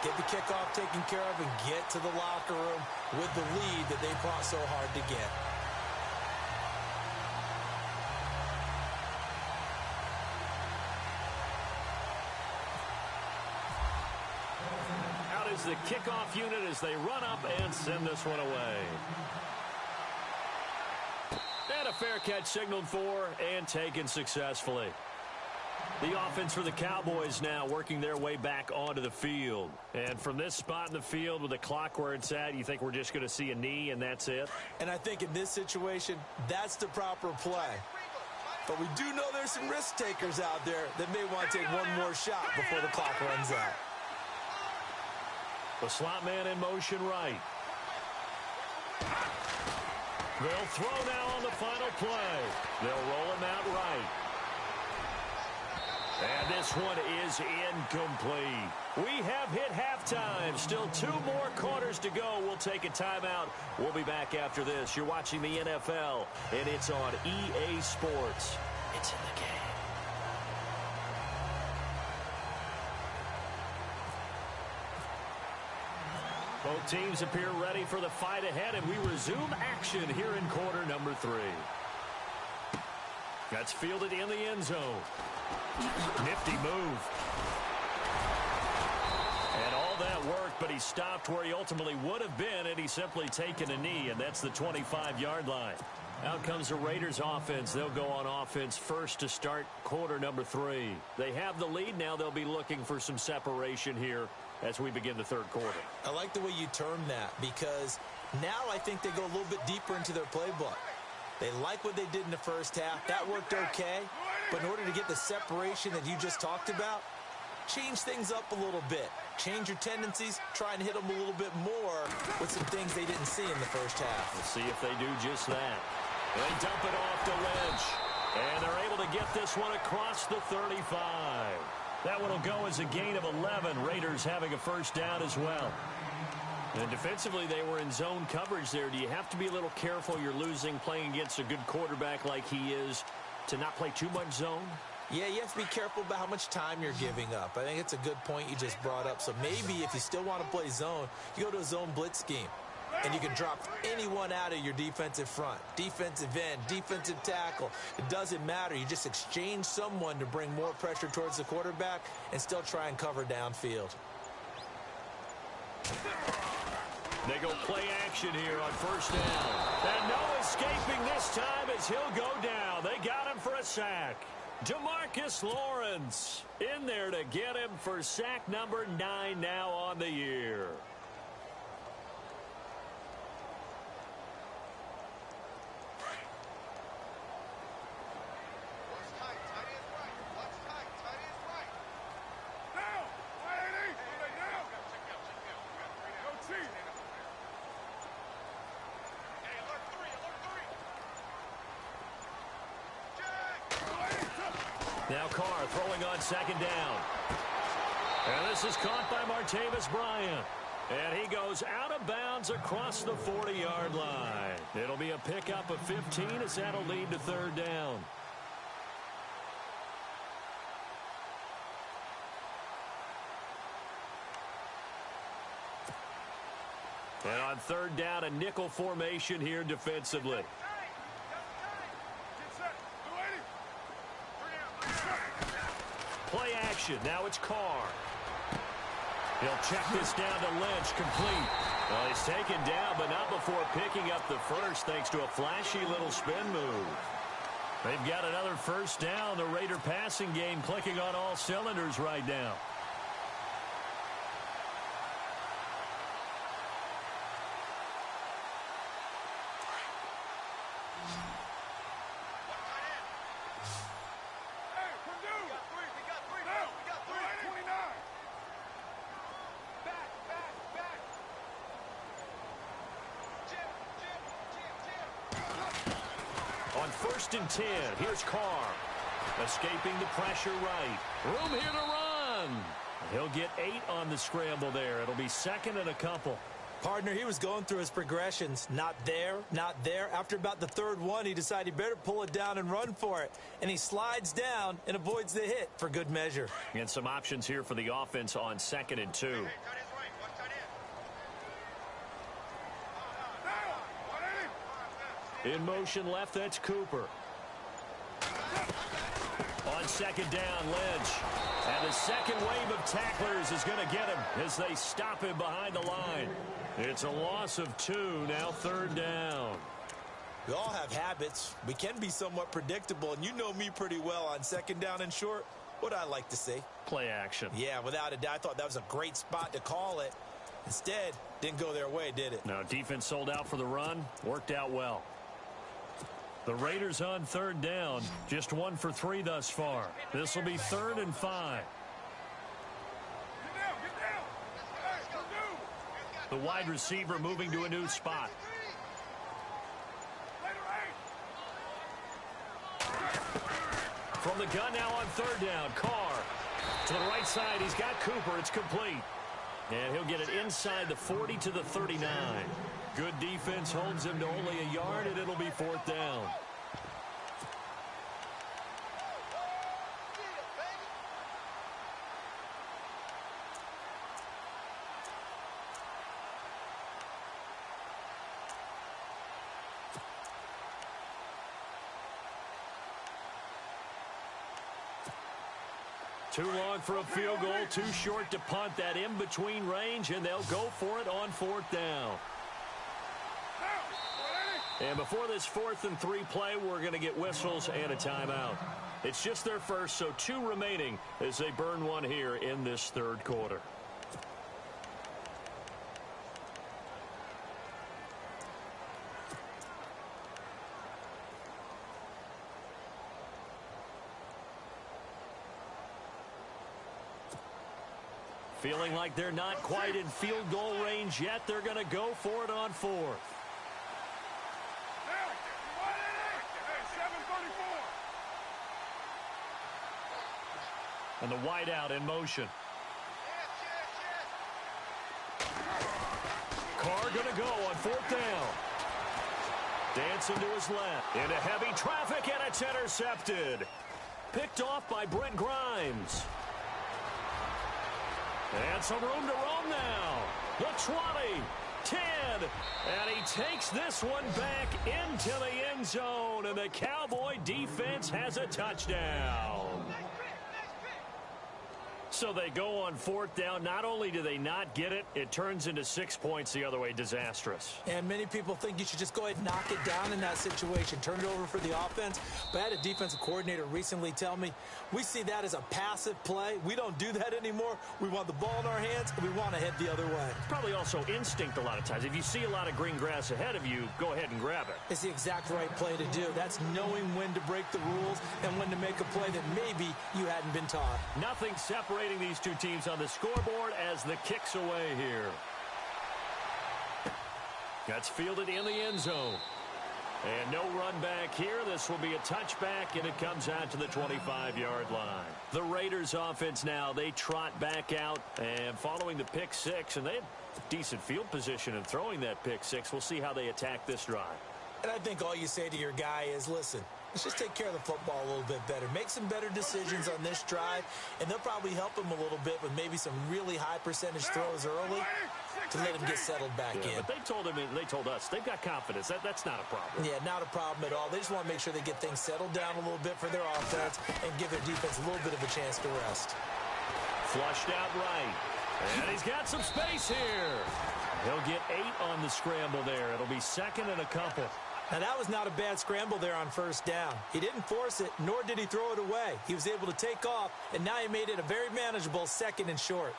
get the kickoff taken care of, and get to the locker room with the lead that they fought so hard to get. Out is the kickoff unit as they run up and send this one away. And a fair catch signaled for and taken successfully. The offense for the Cowboys now working their way back onto the field. And from this spot in the field with the clock where it's at, you think we're just going to see a knee and that's it? And I think in this situation, that's the proper play. But we do know there's some risk takers out there that may want to take one more shot before the clock runs out. The slot man in motion right. They'll throw now on the final play. They'll roll him out right. And this one is incomplete. We have hit halftime. Still 2 more quarters to go. We'll take a timeout. We'll be back after this. You're watching the NFL, and it's on EA Sports. It's in the game. Both teams appear ready for the fight ahead, and we resume action here in quarter number 3. That's fielded in the end zone. Nifty move. And all that worked, but he stopped where he ultimately would have been, and he's simply taken a knee, and that's the 25-yard line. Out comes the Raiders offense. They'll go on offense first to start quarter number 3. They have the lead now. They'll be looking for some separation here as we begin the third quarter. I like the way you termed that, because now I think they go a little bit deeper into their playbook. They like what they did in the first half. That worked okay. But in order to get the separation that you just talked about, change things up a little bit. Change your tendencies. Try and hit them a little bit more with some things they didn't see in the first half. We'll see if they do just that. They dump it off to Lynch. And they're able to get this one across the 35. That one will go as a gain of 11. Raiders having a first down as well. And defensively, they were in zone coverage there. Do you have to be a little careful? You're losing playing against a good quarterback like he is to not play too much zone? Yeah, you have to be careful about how much time you're giving up. I think it's a good point you just brought up. So maybe if you still want to play zone, you go to a zone blitz scheme. And you can drop anyone out of your defensive front. Defensive end, defensive tackle. It doesn't matter. You just exchange someone to bring more pressure towards the quarterback and still try and cover downfield. They go play action here on first down. And no escaping this time as he'll go down. They got him for a sack. DeMarcus Lawrence in there to get him for sack number 9 now on the year. Now Carr throwing on second down. And this is caught by Martavis Bryant. And he goes out of bounds across the 40-yard line. It'll be a pickup of 15 as that'll lead to third down. And on third down, a nickel formation here defensively. Play action. Now it's Carr. He'll check this down to Lynch. Complete. Well, he's taken down, but not before picking up the first thanks to a flashy little spin move. They've got another first down. The Raider passing game clicking on all cylinders right now. On 1st and 10, here's Carr. Escaping the pressure right. Room here to run. He'll get 8 on the scramble there. It'll be second and a couple. Partner, he was going through his progressions. Not there, not there. After about the third one, he decided he better pull it down and run for it. And he slides down and avoids the hit for good measure. And some options here for the offense on 2nd and 2. In motion left, that's Cooper. On second down, Lynch. And the second wave of tacklers is going to get him as they stop him behind the line. It's a loss of 2, now third down. We all have habits. We can be somewhat predictable, and you know me pretty well on second down and short. What I like to say? Play action. Yeah, without a doubt, I thought that was a great spot to call it. Instead, didn't go their way, did it? No, defense sold out for the run. Worked out well. The Raiders on third down, just 1 for 3 thus far. This will be 3rd and 5. The wide receiver moving to a new spot. From the gun now on third down, Carr. To the right side, he's got Cooper. It's complete. And he'll get it inside the 40 to the 39. Good defense holds him to only a yard, and it'll be 4th down. Too long for a field goal, too short to punt. That in-between range, and they'll go for it on 4th down. And before this 4th and 3 play, we're going to get whistles and a timeout. It's just their first, so 2 remaining as they burn one here in this third quarter. Feeling like they're not quite in field goal range yet. They're going to go for it on 4th. And the wideout in motion. Carr going to go on 4th down. Dancing to his left. Into heavy traffic, and it's intercepted. Picked off by Brent Grimes. And some room to roam now. The 20, 10, and he takes this one back into the end zone, and the Cowboy defense has a touchdown. So they go on 4th down. Not only do they not get it, it turns into 6 points the other way. Disastrous. And many people think you should just go ahead and knock it down in that situation. Turn it over for the offense. But I had a defensive coordinator recently tell me, we see that as a passive play. We don't do that anymore. We want the ball in our hands, and we want to head the other way. It's probably also instinct a lot of times. If you see a lot of green grass ahead of you, go ahead and grab it. It's the exact right play to do. That's knowing when to break the rules and when to make a play that maybe you hadn't been taught. Nothing separating these two teams on the scoreboard as the kick's away here. That's fielded in the end zone. And no run back here. This will be a touchback, and it comes out to the 25-yard line. The Raiders offense now, they trot back out, and following the pick six, and they had decent field position in throwing that pick six. We'll see how they attack this drive. And I think all you say to your guy is, listen, let's just take care of the football a little bit better. Make some better decisions on this drive, and they'll probably help him a little bit with maybe some really high percentage throws early to let him get settled back in. But they told him, and they told us, they've got confidence. That's not a problem. Yeah, not a problem at all. They just want to make sure they get things settled down a little bit for their offense and give their defense a little bit of a chance to rest. Flushed out right. And he's got some space here. He'll get 8 on the scramble there. It'll be 2nd and a couple. Now, that was not a bad scramble there on 1st down. He didn't force it, nor did he throw it away. He was able to take off, and now he made it a very manageable 2nd and short.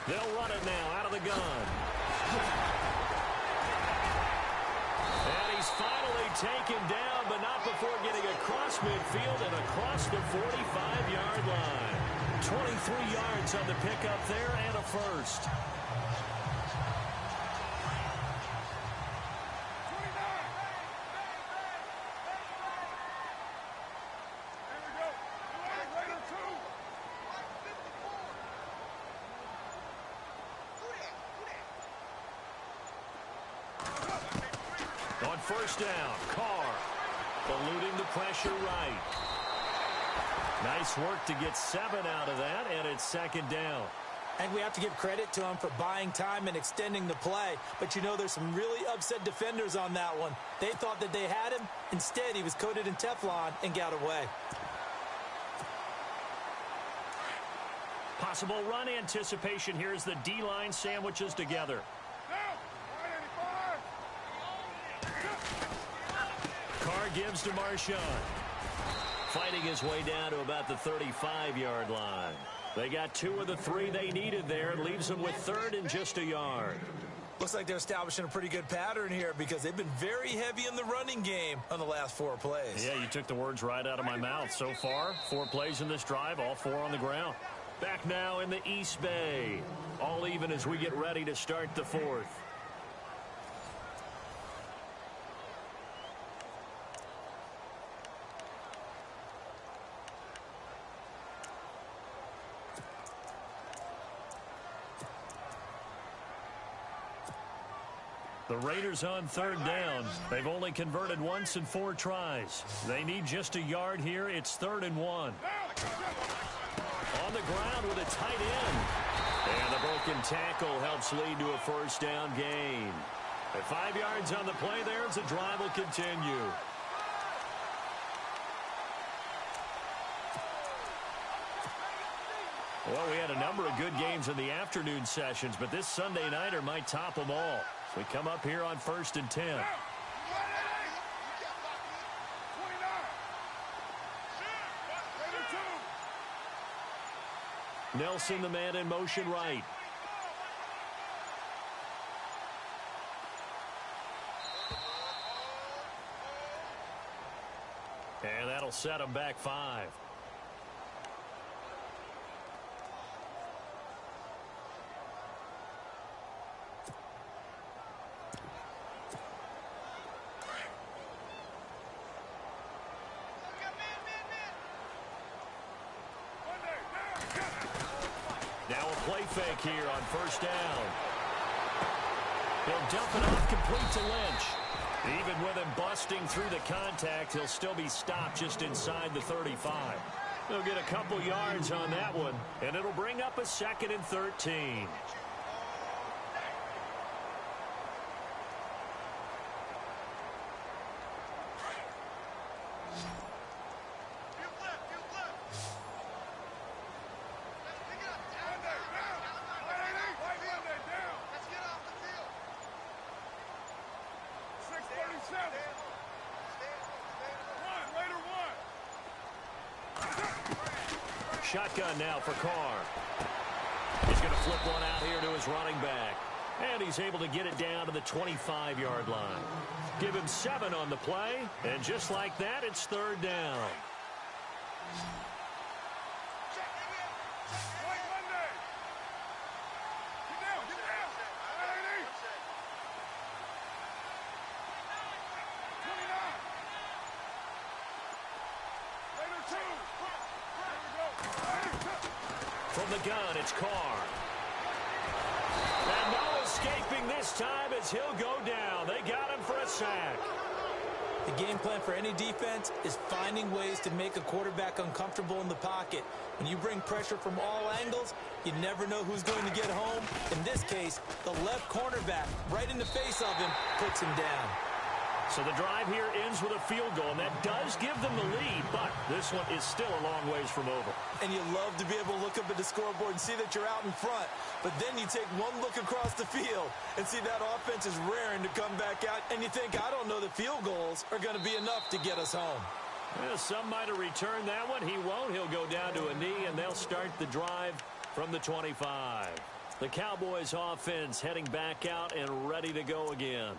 They'll run it now out of the gun. And he's finally taken down, but not before getting across midfield and across the 45-yard line. 23 yards on the pickup there and a first. On 1st down, Carr eluding the pressure right. Nice work to get 7 out of that, and it's 2nd down. And we have to give credit to him for buying time and extending the play. But you know, there's some really upset defenders on that one. They thought that they had him. Instead, he was coated in Teflon and got away. Possible run anticipation here as the D-line sandwiches together. Carr gives to Marshawn. Fighting his way down to about the 35-yard line. They got 2 of the 3 they needed there. Leaves them with 3rd and just a yard. Looks like they're establishing a pretty good pattern here because they've been very heavy in the running game on the last 4 plays. Yeah, you took the words right out of my mouth. So far, 4 plays in this drive, all 4 on the ground. Back now in the East Bay. All even as we get ready to start the 4th. The Raiders on 3rd down. They've only converted once in 4 tries. They need just a yard here. It's 3rd and 1. On the ground with a tight end. And the broken tackle helps lead to a 1st down gain. At 5 yards on the play there as the drive will continue. Well, we had a number of good games in the afternoon sessions, but this Sunday nighter might top them all. So we come up here on 1st and 10. Nelson, the man in motion right. That'll set them back 5. Now a play fake here on first down. He'll dump it off complete to Lynch. Even with him busting through the contact, he'll still be stopped just inside the 35. He'll get a couple yards on that one, and it'll bring up a 2nd and 13. Shotgun now for Carr. He's going to flip one out here to his running back. And he's able to get it down to the 25-yard line. Give him 7 on the play. And just like that, it's 3rd down. From the gun, it's Carr. And no escaping this time as he'll go down. They got him for a sack. The game plan for any defense is finding ways to make a quarterback uncomfortable in the pocket. When you bring pressure from all angles, you never know who's going to get home. In this case, the left cornerback, right in the face of him, puts him down. So the drive here ends with a field goal, and that does give them the lead, but this one is still a long ways from over. And you love to be able to look up at the scoreboard and see that you're out in front, but then you take one look across the field and see that offense is raring to come back out, and you think, I don't know that field goals are going to be enough to get us home. Well, some might have returned that one. He won't. He'll go down to a knee, and they'll start the drive from the 25. The Cowboys offense heading back out and ready to go again.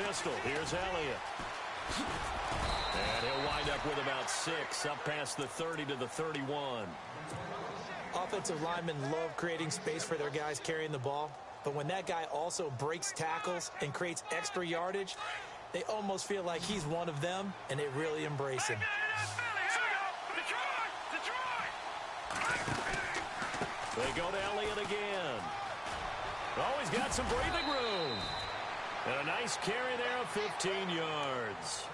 Pistol. Here's Elliott. And he'll wind up with about 6 up past the 30 to the 31. Offensive linemen love creating space for their guys carrying the ball, but when that guy also breaks tackles and creates extra yardage, they almost feel like he's one of them, and they really embrace him. They go to Elliott again. Oh, he's got some breathing room. And a nice carry there of 15 yards.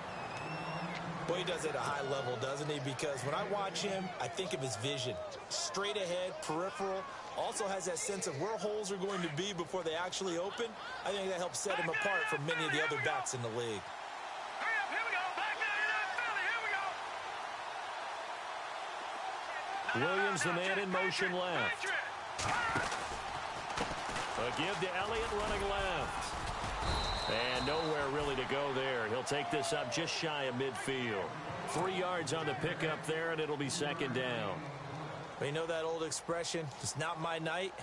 Boy, he does it at a high level, doesn't he? Because when I watch him, I think of his vision. Straight ahead, peripheral. Also has that sense of where holes are going to be before they actually open. I think that helps set him apart from many of the other backs in the league. Williams, the man in motion left. A give to Elliott running left. And nowhere really to go there. He'll take this up just shy of midfield. 3 yards on the pickup there, and it'll be 2nd down. But you know that old expression, it's not my night?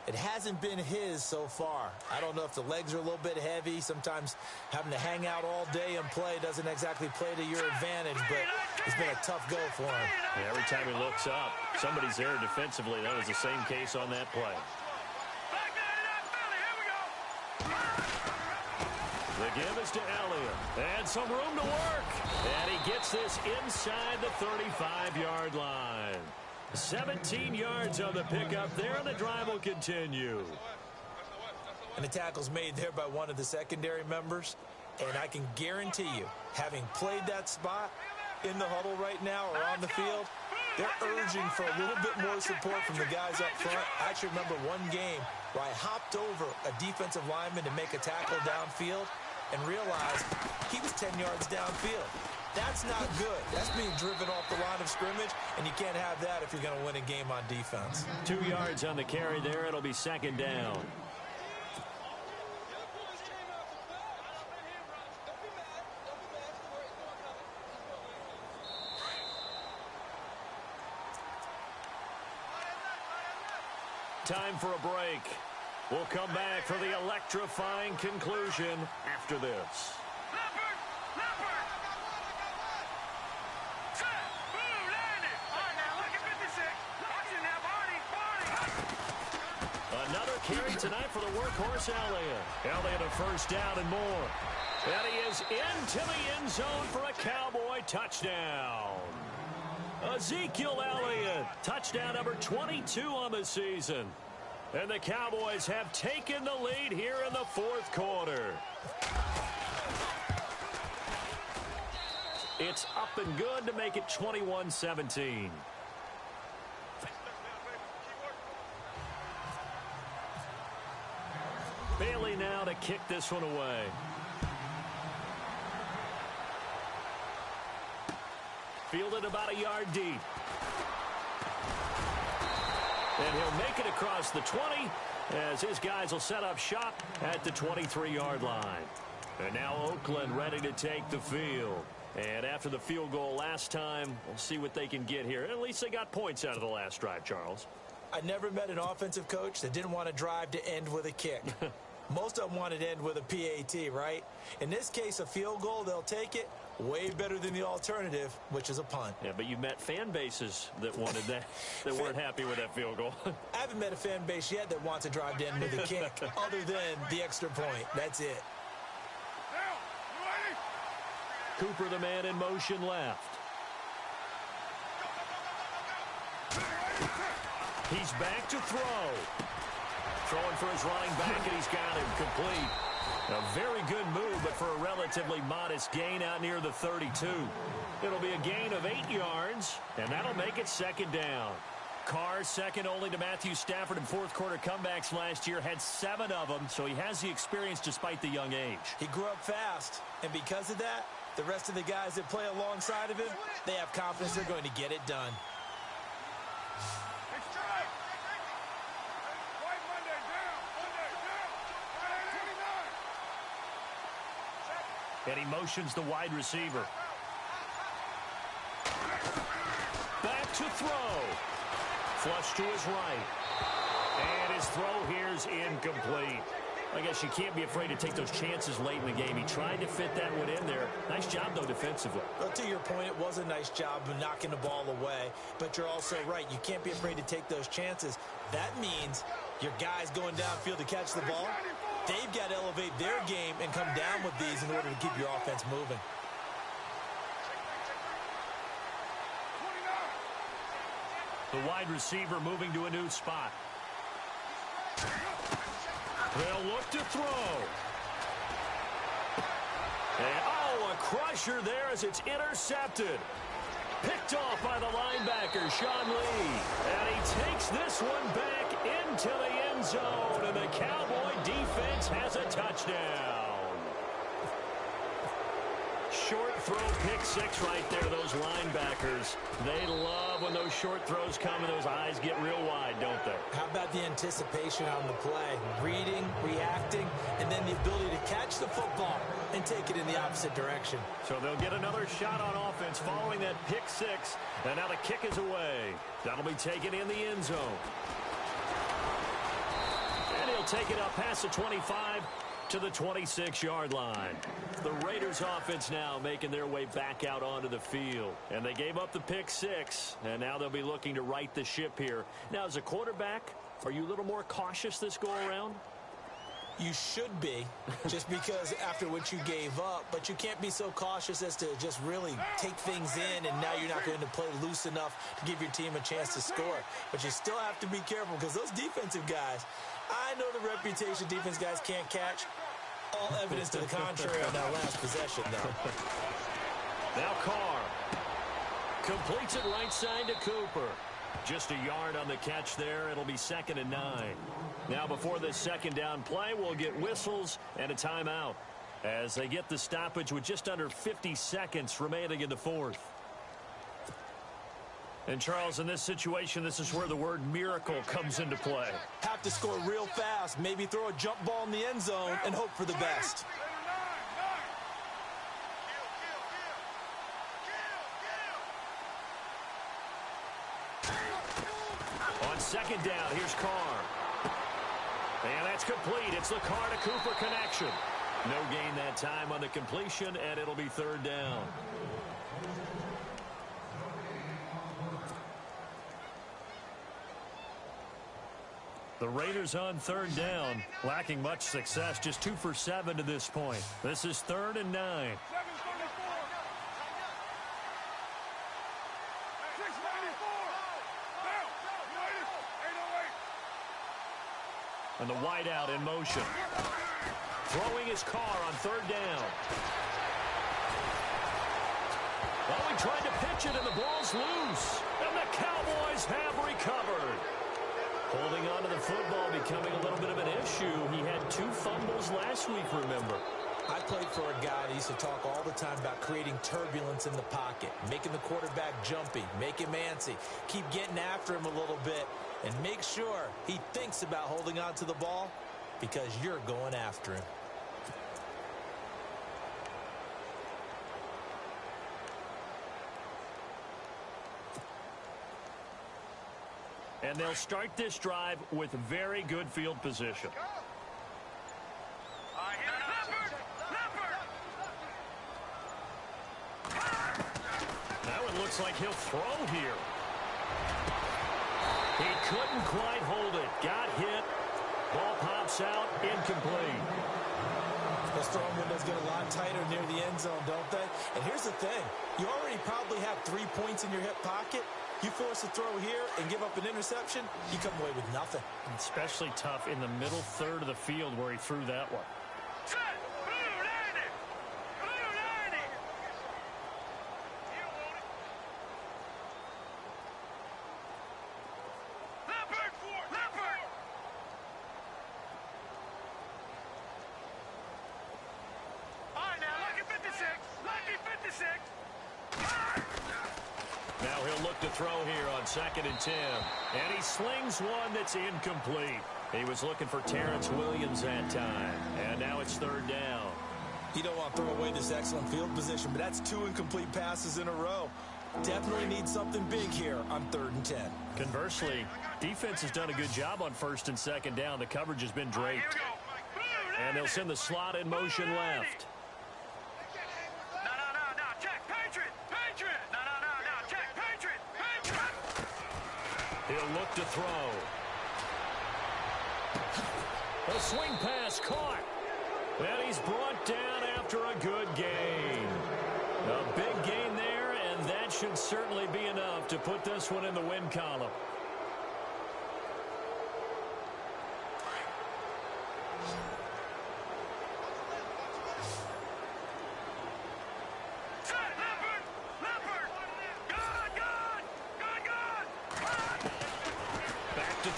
It hasn't been his so far. I don't know if the legs are a little bit heavy. Sometimes having to hang out all day and play doesn't exactly play to your advantage, but it's been a tough go for him. Yeah, every time he looks up, somebody's there defensively. That was the same case on that play. The give is to Elliott. And some room to work. And he gets this inside the 35-yard line. 17 yards on the pickup there, and the drive will continue. And the tackle's made there by one of the secondary members. And I can guarantee you, having played that spot in the huddle right now or on the field, they're urging for a little bit more support from the guys up front. I actually remember one game where I hopped over a defensive lineman to make a tackle downfield and realized he was 10 yards downfield. That's not good. That's being driven off the line of of scrimmage, and you can't have that if you're going to win a game on defense. 2 yards on the carry there. It'll be second down. Time for a break. We'll come back for the electrifying conclusion after this. Another carry tonight for the workhorse Elliott. Elliott a first down and more. And he is into the end zone for a Cowboy touchdown. Ezekiel Elliott, touchdown number 22 on the season. And the Cowboys have taken the lead here in the fourth quarter. It's up and good to make it 21-17. Bailey now to kick this one away. Fielded about a yard deep. And he'll make it across the 20 as his guys will set up shop at the 23-yard line. And now Oakland ready to take the field. And after the field goal last time, we'll see what they can get here. At least they got points out of the last drive, Charles. I never met an offensive coach that didn't want to drive to end with a kick. Most of them wanted to end with a PAT, right? In this case, a field goal, they'll take it. Way better than the alternative, which is a punt. Yeah, but you met fan bases that wanted that, that weren't happy with that field goal. I haven't met a fan base yet that wants to drive to end with a kick, other than the extra point. That's it. Cooper, the man in motion left. He's back to throw. Throwing for his running back, and he's got him complete. A very good move, but for a relatively modest gain out near the 32. It'll be a gain of 8 yards, and that'll make it second down. Carr, second only to Matthew Stafford in fourth quarter comebacks last year, had 7 of them, so he has the experience despite the young age. He grew up fast, and because of that, the rest of the guys that play alongside of him, they have confidence they're going to get it done. And he motions the wide receiver. Back to throw. Flush to his right. And his throw here's incomplete. I guess you can't be afraid to take those chances late in the game. He tried to fit that one in there. Nice job, though, defensively. Well, to your point, it was a nice job of knocking the ball away. But you're also right. You can't be afraid to take those chances. That means your guys going downfield to catch the ball, they've got to elevate their game and come down with these in order to keep your offense moving. The wide receiver moving to a new spot. They'll look to throw. And, a crusher there as it's intercepted. Picked off by the linebacker, Sean Lee. And he takes this one back into the end zone. And the Cowboy defense has a touchdown. Short throw, pick six right there, those linebackers. They love when those short throws come and those eyes get real wide, don't they? How about the anticipation on the play? Reading, reacting, and then the ability to catch the football and take it in the opposite direction. So they'll get another shot on offense following that pick six. And now the kick is away. That'll be taken in the end zone. And he'll take it up past the 25 to the 26-yard line. The Raiders offense now making their way back out onto the field. And they gave up the pick six, and now they'll be looking to right the ship here. Now, as a quarterback, are you a little more cautious this go-around? You should be, just because after what you gave up, but you can't be so cautious as to just really take things in, and now you're not going to play loose enough to give your team a chance to score. But you still have to be careful, because those defensive guys, I know the reputation defense guys can't catch. All evidence to the contrary on that last possession, though. Now Carr completes it right side to Cooper. Just a yard on the catch there. It'll be 2nd and 9. Now before this second down play, we'll get whistles and a timeout as they get the stoppage with just under 50 seconds remaining in the fourth. And, Charles, in this situation, this is where the word miracle comes into play. Have to score real fast, maybe throw a jump ball in the end zone and hope for the best. On second down, here's Carr. And that's complete. It's the Carr to Cooper connection. No gain that time on the completion, and it'll be third down. The Raiders on third down, lacking much success, just 2 for 7 to this point. This is 3rd and 9. And the wideout in motion. Throwing his Carr on third down. Well, he tried to pitch it, and the ball's loose. And the Cowboys have recovered. Holding on to the football becoming a little bit of an issue. He had 2 fumbles last week, remember. I played for a guy that used to talk all the time about creating turbulence in the pocket, making the quarterback jumpy, make him antsy, keep getting after him a little bit, and make sure he thinks about holding on to the ball because you're going after him. And they'll start this drive with very good field position. Now it looks like he'll throw here. He couldn't quite hold it. Got hit. Ball pops out. Incomplete. Those throwing windows get a lot tighter near the end zone, don't they? And here's the thing. You already probably have 3 points in your hip pocket. You force a throw here and give up an interception, you come away with nothing. Especially tough in the middle third of the field where he threw that one. Now he'll look to throw here on 2nd and 10. And he slings one that's incomplete. He was looking for Terrence Williams that time. And now it's 3rd down. You don't want to throw away this excellent field position, but that's 2 incomplete passes in a row. Definitely need something big here on 3rd and 10. Conversely, defense has done a good job on 1st and 2nd down. The coverage has been draped. And they'll send the slot in motion left. He'll look to throw. A swing pass caught. And he's brought down after a good gain. A big gain there, and that should certainly be enough to put this one in the win column.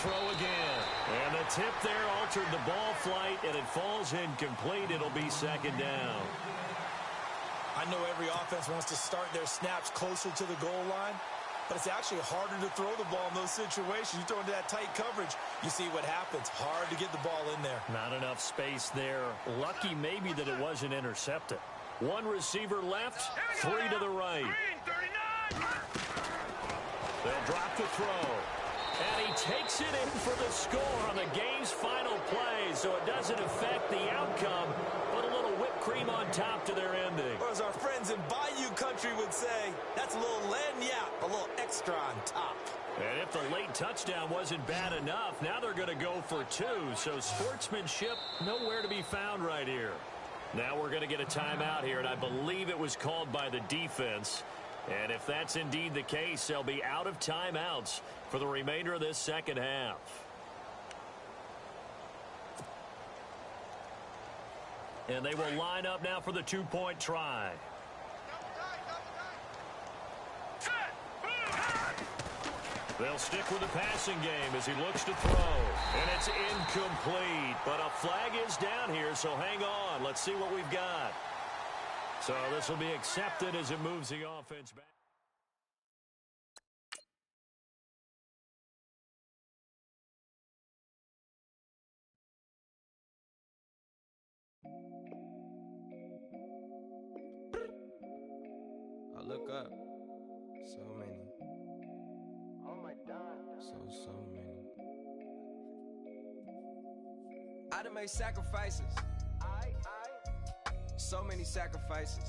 Throw again. And the tip there altered the ball flight, and it falls incomplete. It'll be 2nd down. I know every offense wants to start their snaps closer to the goal line, but it's actually harder to throw the ball in those situations. You throw into that tight coverage, you see what happens. Hard to get the ball in there. Not enough space there. Lucky maybe that it wasn't intercepted. 1 receiver left, 3 to the right. They'll drop the throw. And he takes it in for the score on the game's final play, so it doesn't affect the outcome, but a little whipped cream on top to their ending. Or as our friends in Bayou Country would say, that's a little lagniappe, a little extra on top. And if the late touchdown wasn't bad enough, now they're going to go for 2, so sportsmanship nowhere to be found right here. Now we're going to get a timeout here, and I believe it was called by the defense. And if that's indeed the case, they'll be out of timeouts for the remainder of this 2nd half. And they will line up now for the 2-point try. They'll stick with the passing game as he looks to throw. And it's incomplete, but a flag is down here, so hang on. Let's see what we've got. So this will be accepted as it moves the offense back. look up. So many. Oh my God. So many. I done made sacrifices. So many sacrifices.